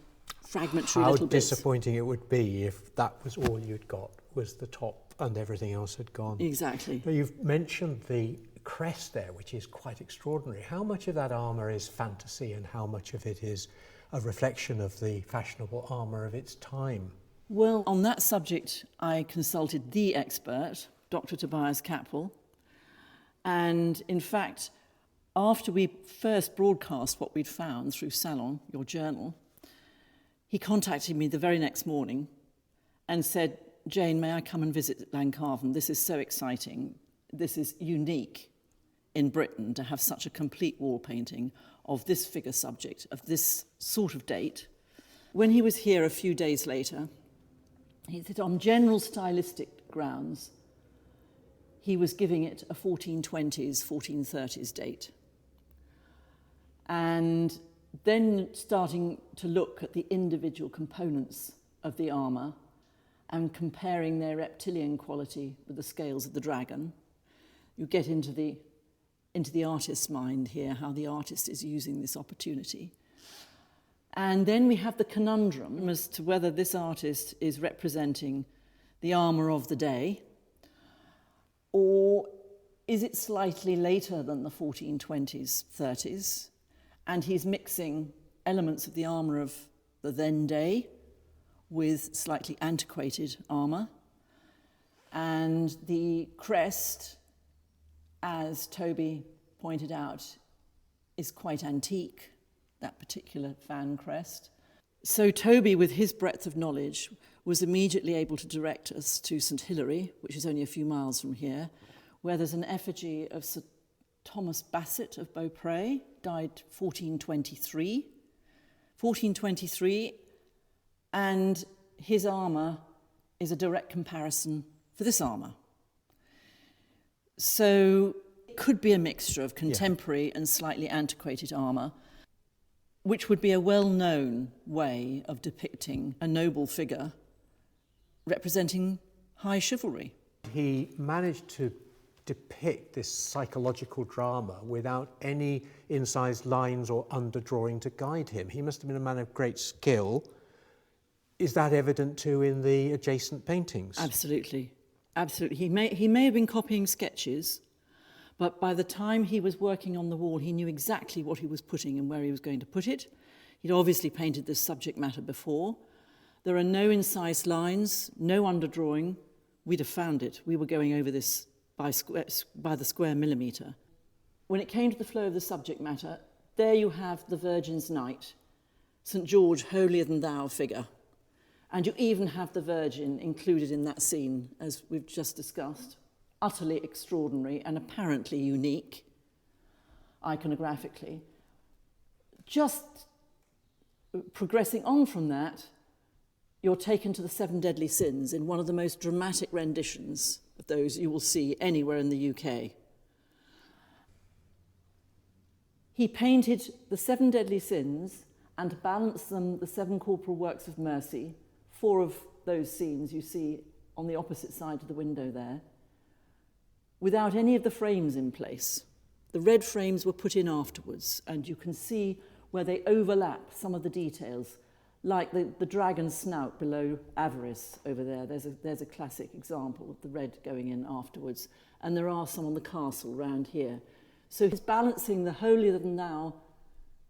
[SPEAKER 8] fragmentary little bits.
[SPEAKER 7] How disappointing it would be if that was all you'd got, was the top and everything else had gone.
[SPEAKER 8] Exactly.
[SPEAKER 7] But you've mentioned the crest there, which is quite extraordinary. How much of that armour is fantasy and how much of it is a reflection of the fashionable armour of its time?
[SPEAKER 8] Well, on that subject, I consulted the expert, Dr. Tobias Capel, and in fact, after we first broadcast what we'd found through Salon, your journal, he contacted me the very next morning and said, Jane, may I come and visit Llancarvan? This is so exciting. This is unique in Britain to have such a complete wall painting of this figure subject, of this sort of date. When he was here a few days later, he said on general stylistic grounds, he was giving it a 1420s, 1430s date. And then starting to look at the individual components of the armour and comparing their reptilian quality with the scales of the dragon, you get into the artist's mind here, how the artist is using this opportunity. And then we have the conundrum as to whether this artist is representing the armour of the day, or is it slightly later than the 1420s, 30s, and he's mixing elements of the armour of the then day with slightly antiquated armour. And the crest, as Toby pointed out, is quite antique, that particular fan crest. So Toby, with his breadth of knowledge, was immediately able to direct us to St Hilary, which is only a few miles from here, where there's an effigy of Sir Thomas Bassett of Beaupre, died 1423. 1423, and his armour is a direct comparison for this armour. So it could be a mixture of contemporary and slightly antiquated armour, which would be a well-known way of depicting a noble figure representing high chivalry.
[SPEAKER 7] He managed to depict this psychological drama without any incised lines or underdrawing to guide him. He must have been a man of great skill. Is that evident too in the adjacent paintings?
[SPEAKER 8] Absolutely, absolutely. He may have been copying sketches, but by the time he was working on the wall, he knew exactly what he was putting and where he was going to put it. He'd obviously painted this subject matter before. There are no incised lines, no underdrawing. We'd have found it. We were going over this by the square millimetre. When it came to the flow of the subject matter, there you have the Virgin's Knight, St George, holier-than-thou figure. And you even have the Virgin included in that scene, as we've just discussed. Utterly extraordinary and apparently unique, iconographically. Just progressing on from that, you're taken to the Seven Deadly Sins in one of the most dramatic renditions of those you will see anywhere in the UK. He painted the Seven Deadly Sins and to balance them, the Seven Corporal Works of Mercy. 4 of those scenes you see on the opposite side of the window there, without any of the frames in place. The red frames were put in afterwards, and you can see where they overlap some of the details, like the dragon's snout below Avarice over there. There's a classic example of the red going in afterwards, and there are some on the castle round here. So he's balancing the holier-than-thou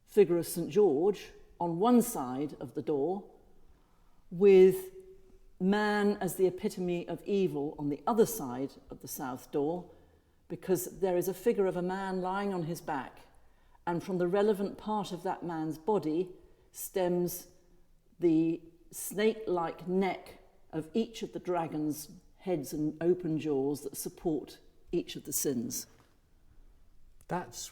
[SPEAKER 8] figure of St George on one side of the door, with man as the epitome of evil on the other side of the south door, because there is a figure of a man lying on his back, and from the relevant part of that man's body stems the snake-like neck of each of the dragon's heads and open jaws that support each of the sins.
[SPEAKER 7] That's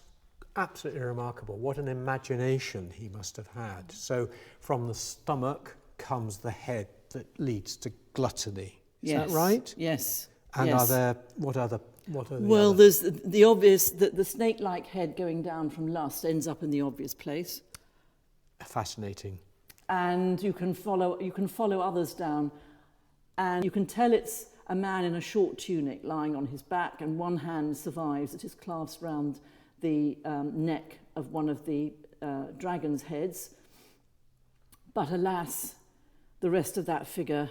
[SPEAKER 7] absolutely remarkable. What an imagination he must have had. So from the stomach comes the head that leads to gluttony. Is that right?
[SPEAKER 8] Yes.
[SPEAKER 7] And
[SPEAKER 8] yes.
[SPEAKER 7] What are the
[SPEAKER 8] Well,
[SPEAKER 7] other?
[SPEAKER 8] there's the obvious, the snake-like head going down from lust ends up in the obvious place.
[SPEAKER 7] Fascinating.
[SPEAKER 8] And you can follow others down, and you can tell it's a man in a short tunic lying on his back, and one hand survives. It is clasped round the neck of one of the dragon's heads. But alas, the rest of that figure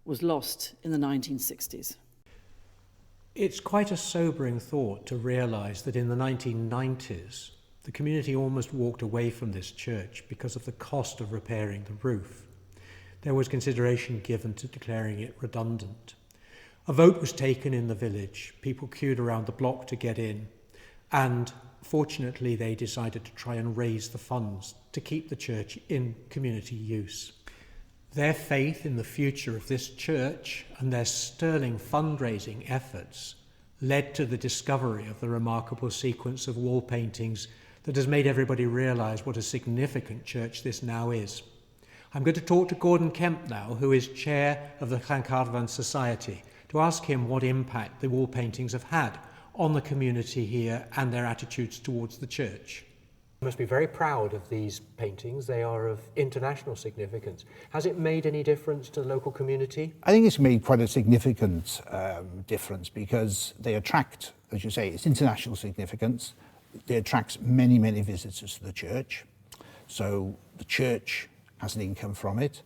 [SPEAKER 8] was lost in the 1960s.
[SPEAKER 7] It's quite a sobering thought to realise that in the 1990s, the community almost walked away from this church because of the cost of repairing the roof. There was consideration given to declaring it redundant. A vote was taken in the village. People queued around the block to get in, and fortunately they decided to try and raise the funds to keep the church in community use. Their faith in the future of this church and their sterling fundraising efforts led to the discovery of the remarkable sequence of wall paintings that has made everybody realise what a significant church this now is. I'm going to talk to Gordon Kemp now, who is chair of the Llancarvan Society, to ask him what impact the wall paintings have had on the community here and their attitudes towards the church. You must be very proud of these paintings. They are of international significance. Has it made any difference to the local community?
[SPEAKER 6] I think it's made quite a significant difference because they attract, as you say, it's international significance. They attract many, many visitors to the church. So the church has an income from it.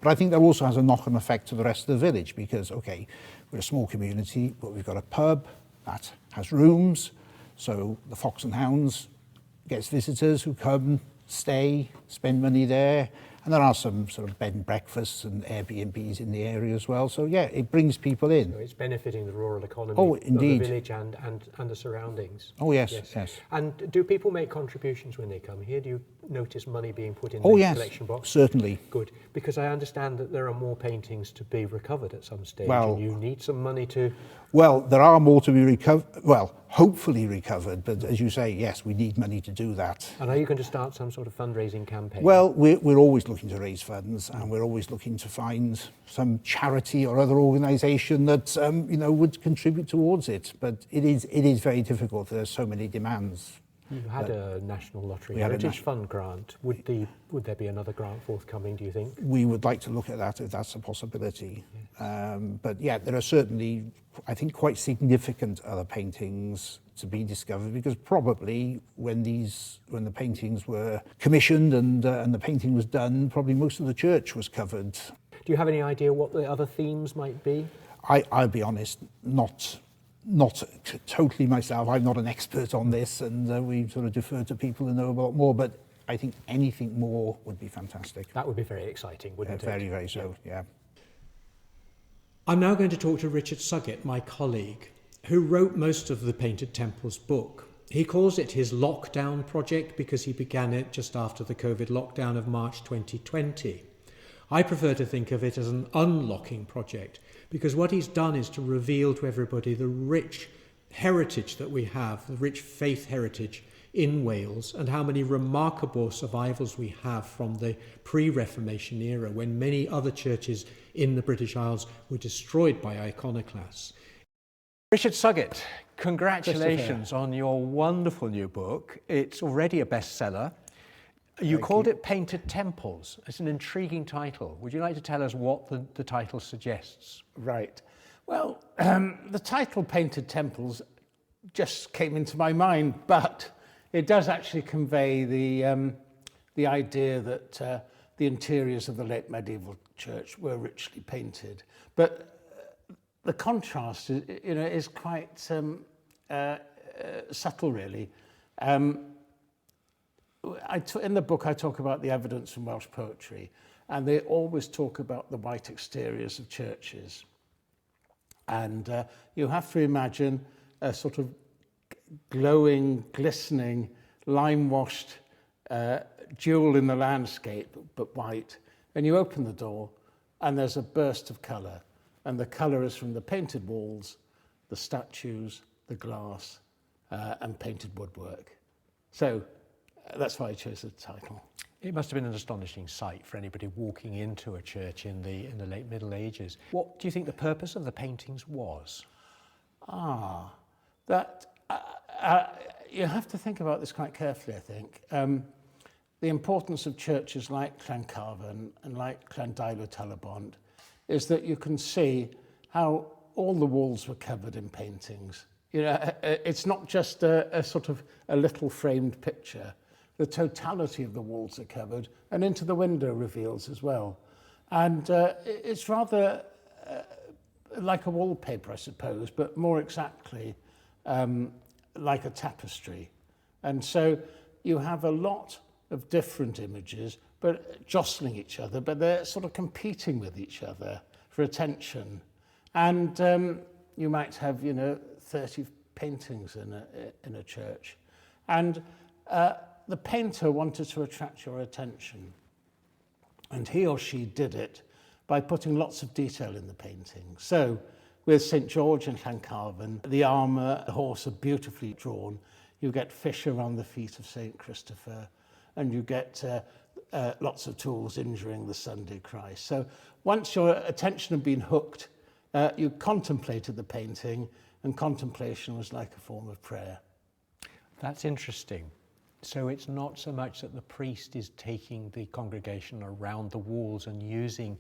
[SPEAKER 6] But I think that also has a knock-on effect to the rest of the village because, okay, we're a small community, but we've got a pub that has rooms. So the Fox and Hounds gets visitors who come, stay, spend money there. And there are some sort of bed and breakfasts and Airbnbs in the area as well. So yeah, it brings people in.
[SPEAKER 7] So it's benefiting the rural economy
[SPEAKER 6] of
[SPEAKER 7] the village and the surroundings.
[SPEAKER 6] Oh yes, yes.
[SPEAKER 7] And do people make contributions when they come here? Do you notice money being put in the collection box?
[SPEAKER 6] Certainly.
[SPEAKER 7] Good, because I understand that there are more paintings to be recovered at some stage,
[SPEAKER 6] well,
[SPEAKER 7] and you need some money to...
[SPEAKER 6] Well, there are more to be recovered, well, hopefully recovered, but as you say, yes, we need money to do that.
[SPEAKER 7] And are you going to start some sort of fundraising campaign?
[SPEAKER 6] Well, we're always looking to raise funds, and we're always looking to find some charity or other organisation that you know, would contribute towards it. But it is very difficult. There's so many demands.
[SPEAKER 7] You had a National Lottery Heritage Fund grant. Would there be another grant forthcoming, do you think?
[SPEAKER 6] We would like to look at that if that's a possibility. Yes. But yeah, there are certainly, I think, quite significant other paintings to be discovered because probably when the paintings were commissioned and the painting was done, probably most of the church was covered.
[SPEAKER 7] Do you have any idea what the other themes might be?
[SPEAKER 6] I'll be honest, not totally myself. I'm not an expert on this, and we sort of defer to people who know a lot more, but I think anything more would be fantastic.
[SPEAKER 7] That would be very exciting, wouldn't it?
[SPEAKER 6] Very, very so, yeah.
[SPEAKER 7] I'm now going to talk to Richard Suggett, my colleague, who wrote most of the Painted Temples book. He calls it his lockdown project because he began it just after the COVID lockdown of March 2020. I prefer to think of it as an unlocking project because what he's done is to reveal to everybody the rich heritage that we have, the rich faith heritage in Wales, and how many remarkable survivals we have from the pre-Reformation era when many other churches in the British Isles were destroyed by iconoclasts. Richard Suggett, congratulations on your wonderful new book. It's already a bestseller. You called it Painted Temples. It's an intriguing title. Would you like to tell us what the title suggests?
[SPEAKER 9] Right. Well, the title Painted Temples just came into my mind, but it does actually convey the idea that the interiors of the late medieval church were richly painted. But the contrast, is quite subtle, really. In the book, I talk about the evidence from Welsh poetry, and they always talk about the white exteriors of churches. And you have to imagine a sort of glowing, glistening, lime-washed jewel in the landscape, but white. And you open the door, and there's a burst of colour. And the colour is from the painted walls, the statues, the glass, and painted woodwork. So that's why I chose the title.
[SPEAKER 7] It must have been an astonishing sight for anybody walking into a church in the late Middle Ages. What do you think the purpose of the paintings was?
[SPEAKER 9] You have to think about this quite carefully, I think. The importance of churches like Llancarvan and like Llandeilo Tal-y-bont is that you can see how all the walls were covered in paintings. It's not just a sort of a little framed picture. The totality of the walls are covered, and into the window reveals as well. And it's rather like a wallpaper, I suppose, but more exactly like a tapestry. And so you have a lot of different images, but jostling each other, but they're sort of competing with each other for attention. And you might have, 30 paintings in a church. And the painter wanted to attract your attention. And he or she did it by putting lots of detail in the painting. So with St. George and Llancarvan, the armour, the horse are beautifully drawn. You get fish around the feet of St. Christopher, and you get lots of tools injuring the Sunday Christ. So once your attention had been hooked, you contemplated the painting, and contemplation was like a form of prayer.
[SPEAKER 7] That's interesting. So it's not so much that the priest is taking the congregation around the walls and using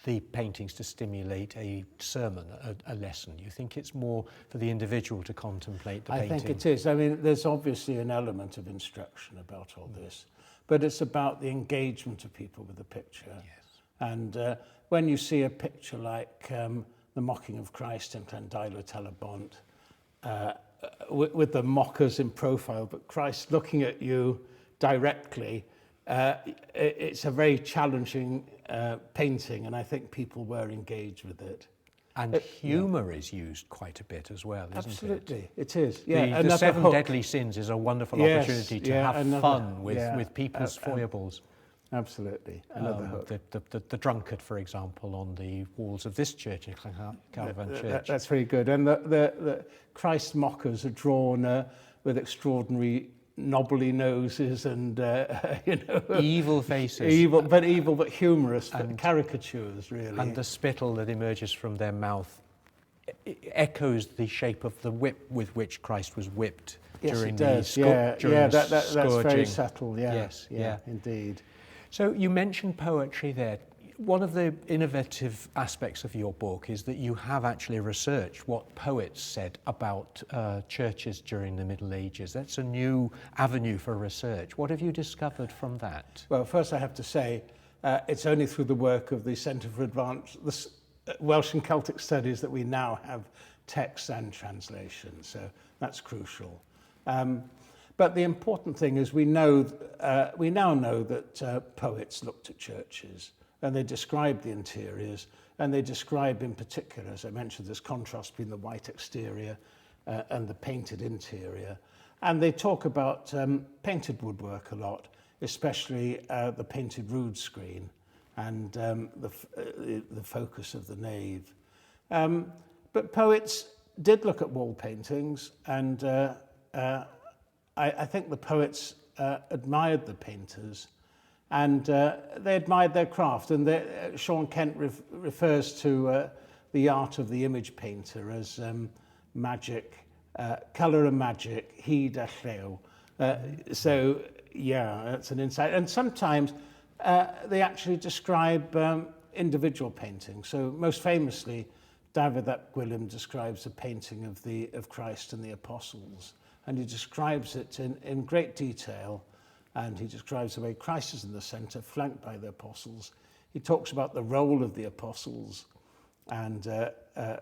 [SPEAKER 7] the paintings to stimulate a sermon, a lesson. You think it's more for the individual to contemplate the painting?
[SPEAKER 9] I think it is. I mean, there's obviously an element of instruction about all this, but it's about the engagement of people with the picture.
[SPEAKER 7] Yes.
[SPEAKER 9] And when you see a picture like the mocking of Christ in Llandeilo Tal-y-bont, with the mockers in profile, but Christ looking at you directly, it's a very challenging painting, and I think people were engaged with it.
[SPEAKER 7] And humour is used quite a bit as well, isn't
[SPEAKER 9] Absolutely,
[SPEAKER 7] it?
[SPEAKER 9] it is. Yeah,
[SPEAKER 7] the seven deadly sins is a wonderful opportunity to have fun with people's foibles.
[SPEAKER 9] Absolutely, another hook.
[SPEAKER 7] The drunkard, for example, on the walls of this church, Llancarvan Church.
[SPEAKER 9] That's very good. And the Christ mockers are drawn with extraordinary knobbly noses and
[SPEAKER 7] evil faces,
[SPEAKER 9] evil but humorous, and caricatures really.
[SPEAKER 7] And the spittle that emerges from their mouth echoes the shape of the whip with which Christ was whipped during the scourging.
[SPEAKER 9] That's very subtle.
[SPEAKER 7] Yes,
[SPEAKER 9] indeed.
[SPEAKER 7] So you mentioned poetry there. One of the innovative aspects of your book is that you have actually researched what poets said about churches during the Middle Ages. That's a new avenue for research. What have you discovered from that?
[SPEAKER 9] Well, first I have to say, it's only through the work of the Centre for Advanced Welsh and Celtic Studies that we now have text and translation, so that's crucial. But the important thing is we now know that poets looked at churches, and they describe the interiors, and they describe in particular, as I mentioned, this contrast between the white exterior and the painted interior. And they talk about painted woodwork a lot, especially the painted Rood-screen and the focus of the nave. But poets did look at wall paintings, and I think the poets admired the painters, and they admired their craft. And Sean Kent refers to the art of the image painter as magic, colour and magic, hyd a llew. So, yeah, that's an insight. And sometimes they actually describe individual paintings. So most famously, David ap Gwilym describes a painting of Christ and the apostles. And he describes it in great detail, and he describes the way Christ is in the centre, flanked by the apostles. He talks about the role of the apostles and the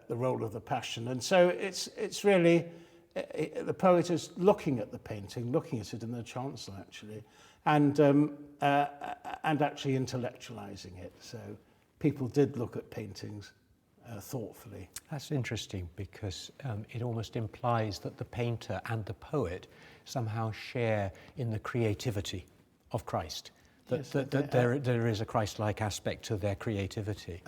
[SPEAKER 9] role of the passion. And so it's really, the poet is looking at the painting, looking at it in the chancel actually, and actually intellectualizing it. So people did look at paintings thoughtfully.
[SPEAKER 7] That's interesting, because it almost implies that the painter and the poet somehow share in the creativity of Christ, that there is a Christ-like aspect to their creativity.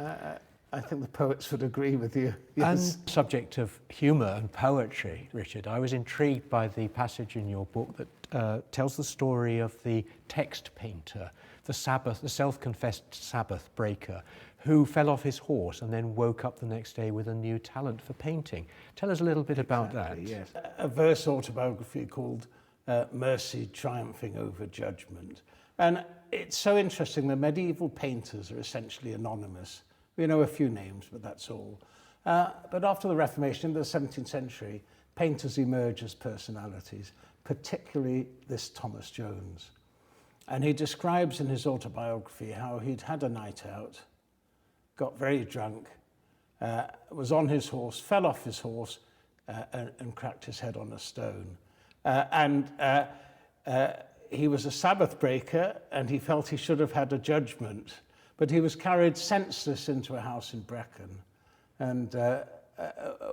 [SPEAKER 9] I think the poets would agree with you. Yes.
[SPEAKER 7] And subject of humour and poetry, Richard, I was intrigued by the passage in your book that tells the story of the text painter, the self-confessed Sabbath breaker, who fell off his horse and then woke up the next day with a new talent for painting. Tell us a little bit about that.
[SPEAKER 9] Yes. A verse autobiography called Mercy Triumphing Over Judgment. And it's so interesting, the medieval painters are essentially anonymous. We know a few names, but that's all. But after the Reformation, in the 17th century, painters emerge as personalities, particularly this Thomas Jones. And he describes in his autobiography how he'd had a night out, got very drunk, was on his horse, fell off his horse and cracked his head on a stone. He was a Sabbath breaker and he felt he should have had a judgment, but he was carried senseless into a house in Brecon. And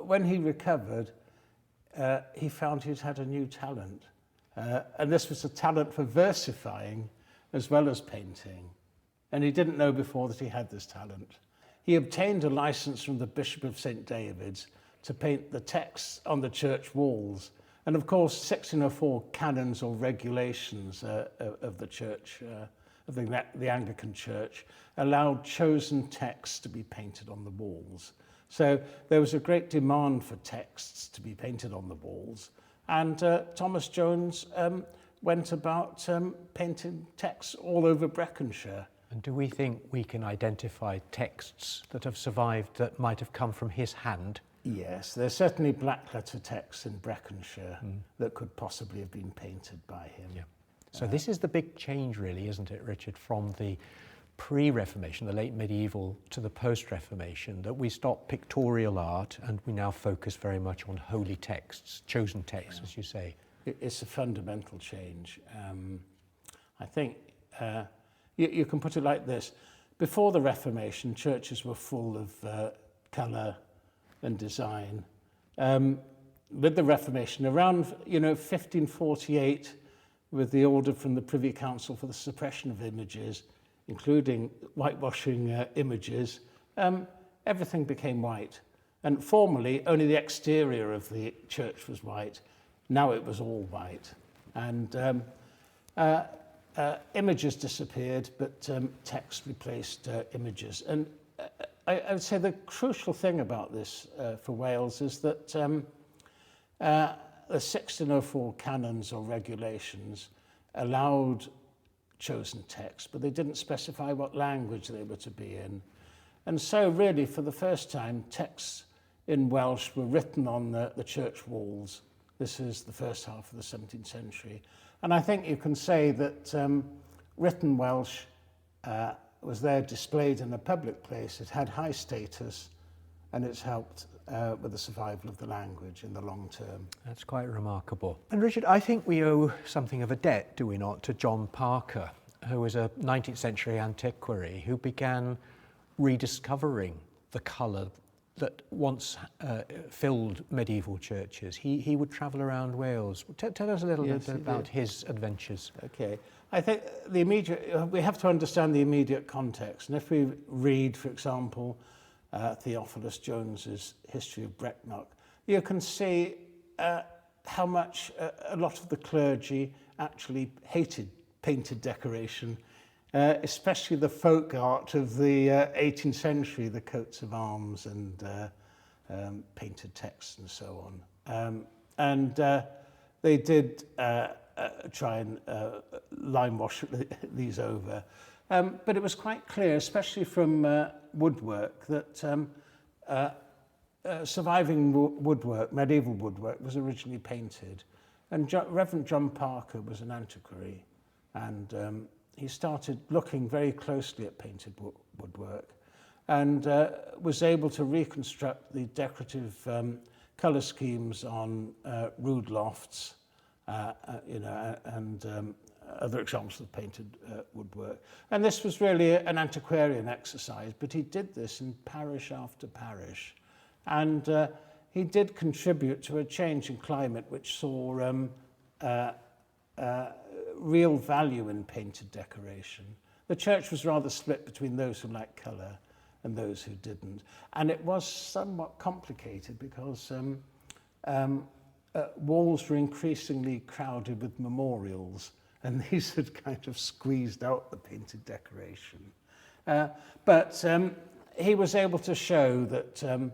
[SPEAKER 9] when he recovered, he found he'd had a new talent. And this was a talent for versifying as well as painting. And he didn't know before that he had this talent. He obtained a license from the Bishop of St. David's to paint the texts on the church walls. And of course, 1604 canons or regulations of the church, of the Anglican Church, allowed chosen texts to be painted on the walls. So there was a great demand for texts to be painted on the walls. And Thomas Jones went about painting texts all over Breconshire.
[SPEAKER 7] And do we think we can identify texts that have survived that might have come from his hand?
[SPEAKER 9] Yes, there's certainly black letter texts in Breconshire that could possibly have been painted by him.
[SPEAKER 7] Yeah. So this is the big change really, isn't it, Richard, from the pre-Reformation, the late medieval, to the post-Reformation, that we stop pictorial art and we now focus very much on holy texts, chosen texts, as you say.
[SPEAKER 9] It's a fundamental change. I think you can put it like this. Before the Reformation, churches were full of colour and design. With the Reformation, around 1548, with the order from the Privy Council for the suppression of images, including whitewashing images, everything became white. And formerly, only the exterior of the church was white. Now it was all white. And images disappeared, but text replaced images. And I would say the crucial thing about this for Wales is that the 1604 canons or regulations allowed chosen texts, but they didn't specify what language they were to be in. And so really, for the first time, texts in Welsh were written on the church walls. This is the first half of the 17th century. And I think you can say that written Welsh was there displayed in a public place. It had high status, and it's helped with the survival of the language in the long term.
[SPEAKER 7] That's quite remarkable. And Richard, I think we owe something of a debt, do we not, to John Parker, who was a 19th century antiquary who began rediscovering the colour that once filled medieval churches. He would travel around Wales. Tell us a little bit about his adventures.
[SPEAKER 9] Okay. I think we have to understand the immediate context. And if we read, for example, Theophilus Jones's History of Brecknock, you can see how much a lot of the clergy actually hated painted decoration, especially the folk art of the 18th century, the coats of arms and painted texts and so on. They did try and lime wash these over. But it was quite clear, especially from woodwork, that surviving woodwork, medieval woodwork, was originally painted. And Reverend John Parker was an antiquary, and he started looking very closely at painted woodwork and was able to reconstruct the decorative colour schemes on rood lofts, and other examples of painted woodwork. And this was really an antiquarian exercise, but he did this in parish after parish. And he did contribute to a change in climate which saw real value in painted decoration. The church was rather split between those who liked colour and those who didn't. And it was somewhat complicated because walls were increasingly crowded with memorials, and these had kind of squeezed out the painted decoration. But he was able to show that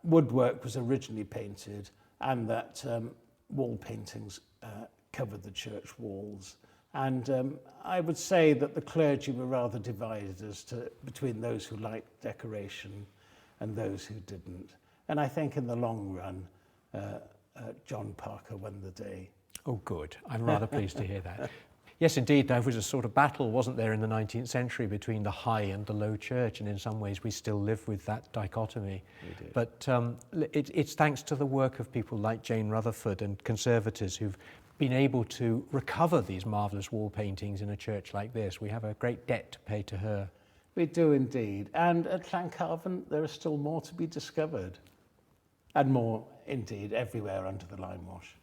[SPEAKER 9] woodwork was originally painted and that wall paintings covered the church walls. And I would say that the clergy were rather divided between those who liked decoration and those who didn't. And I think in the long run, John Parker won the day.
[SPEAKER 7] Oh, good. I'm rather pleased to hear that. Yes, indeed. There was a sort of battle, wasn't there, in the 19th century between the high and the low church, and in some ways we still live with that dichotomy. But it's thanks to the work of people like Jane Rutherford and conservators who've been able to recover these marvellous wall paintings in a church like this. We have a great debt to pay to her.
[SPEAKER 9] We do indeed. And at Llancarvan, there is still more to be discovered. And more, indeed, everywhere under the lime wash.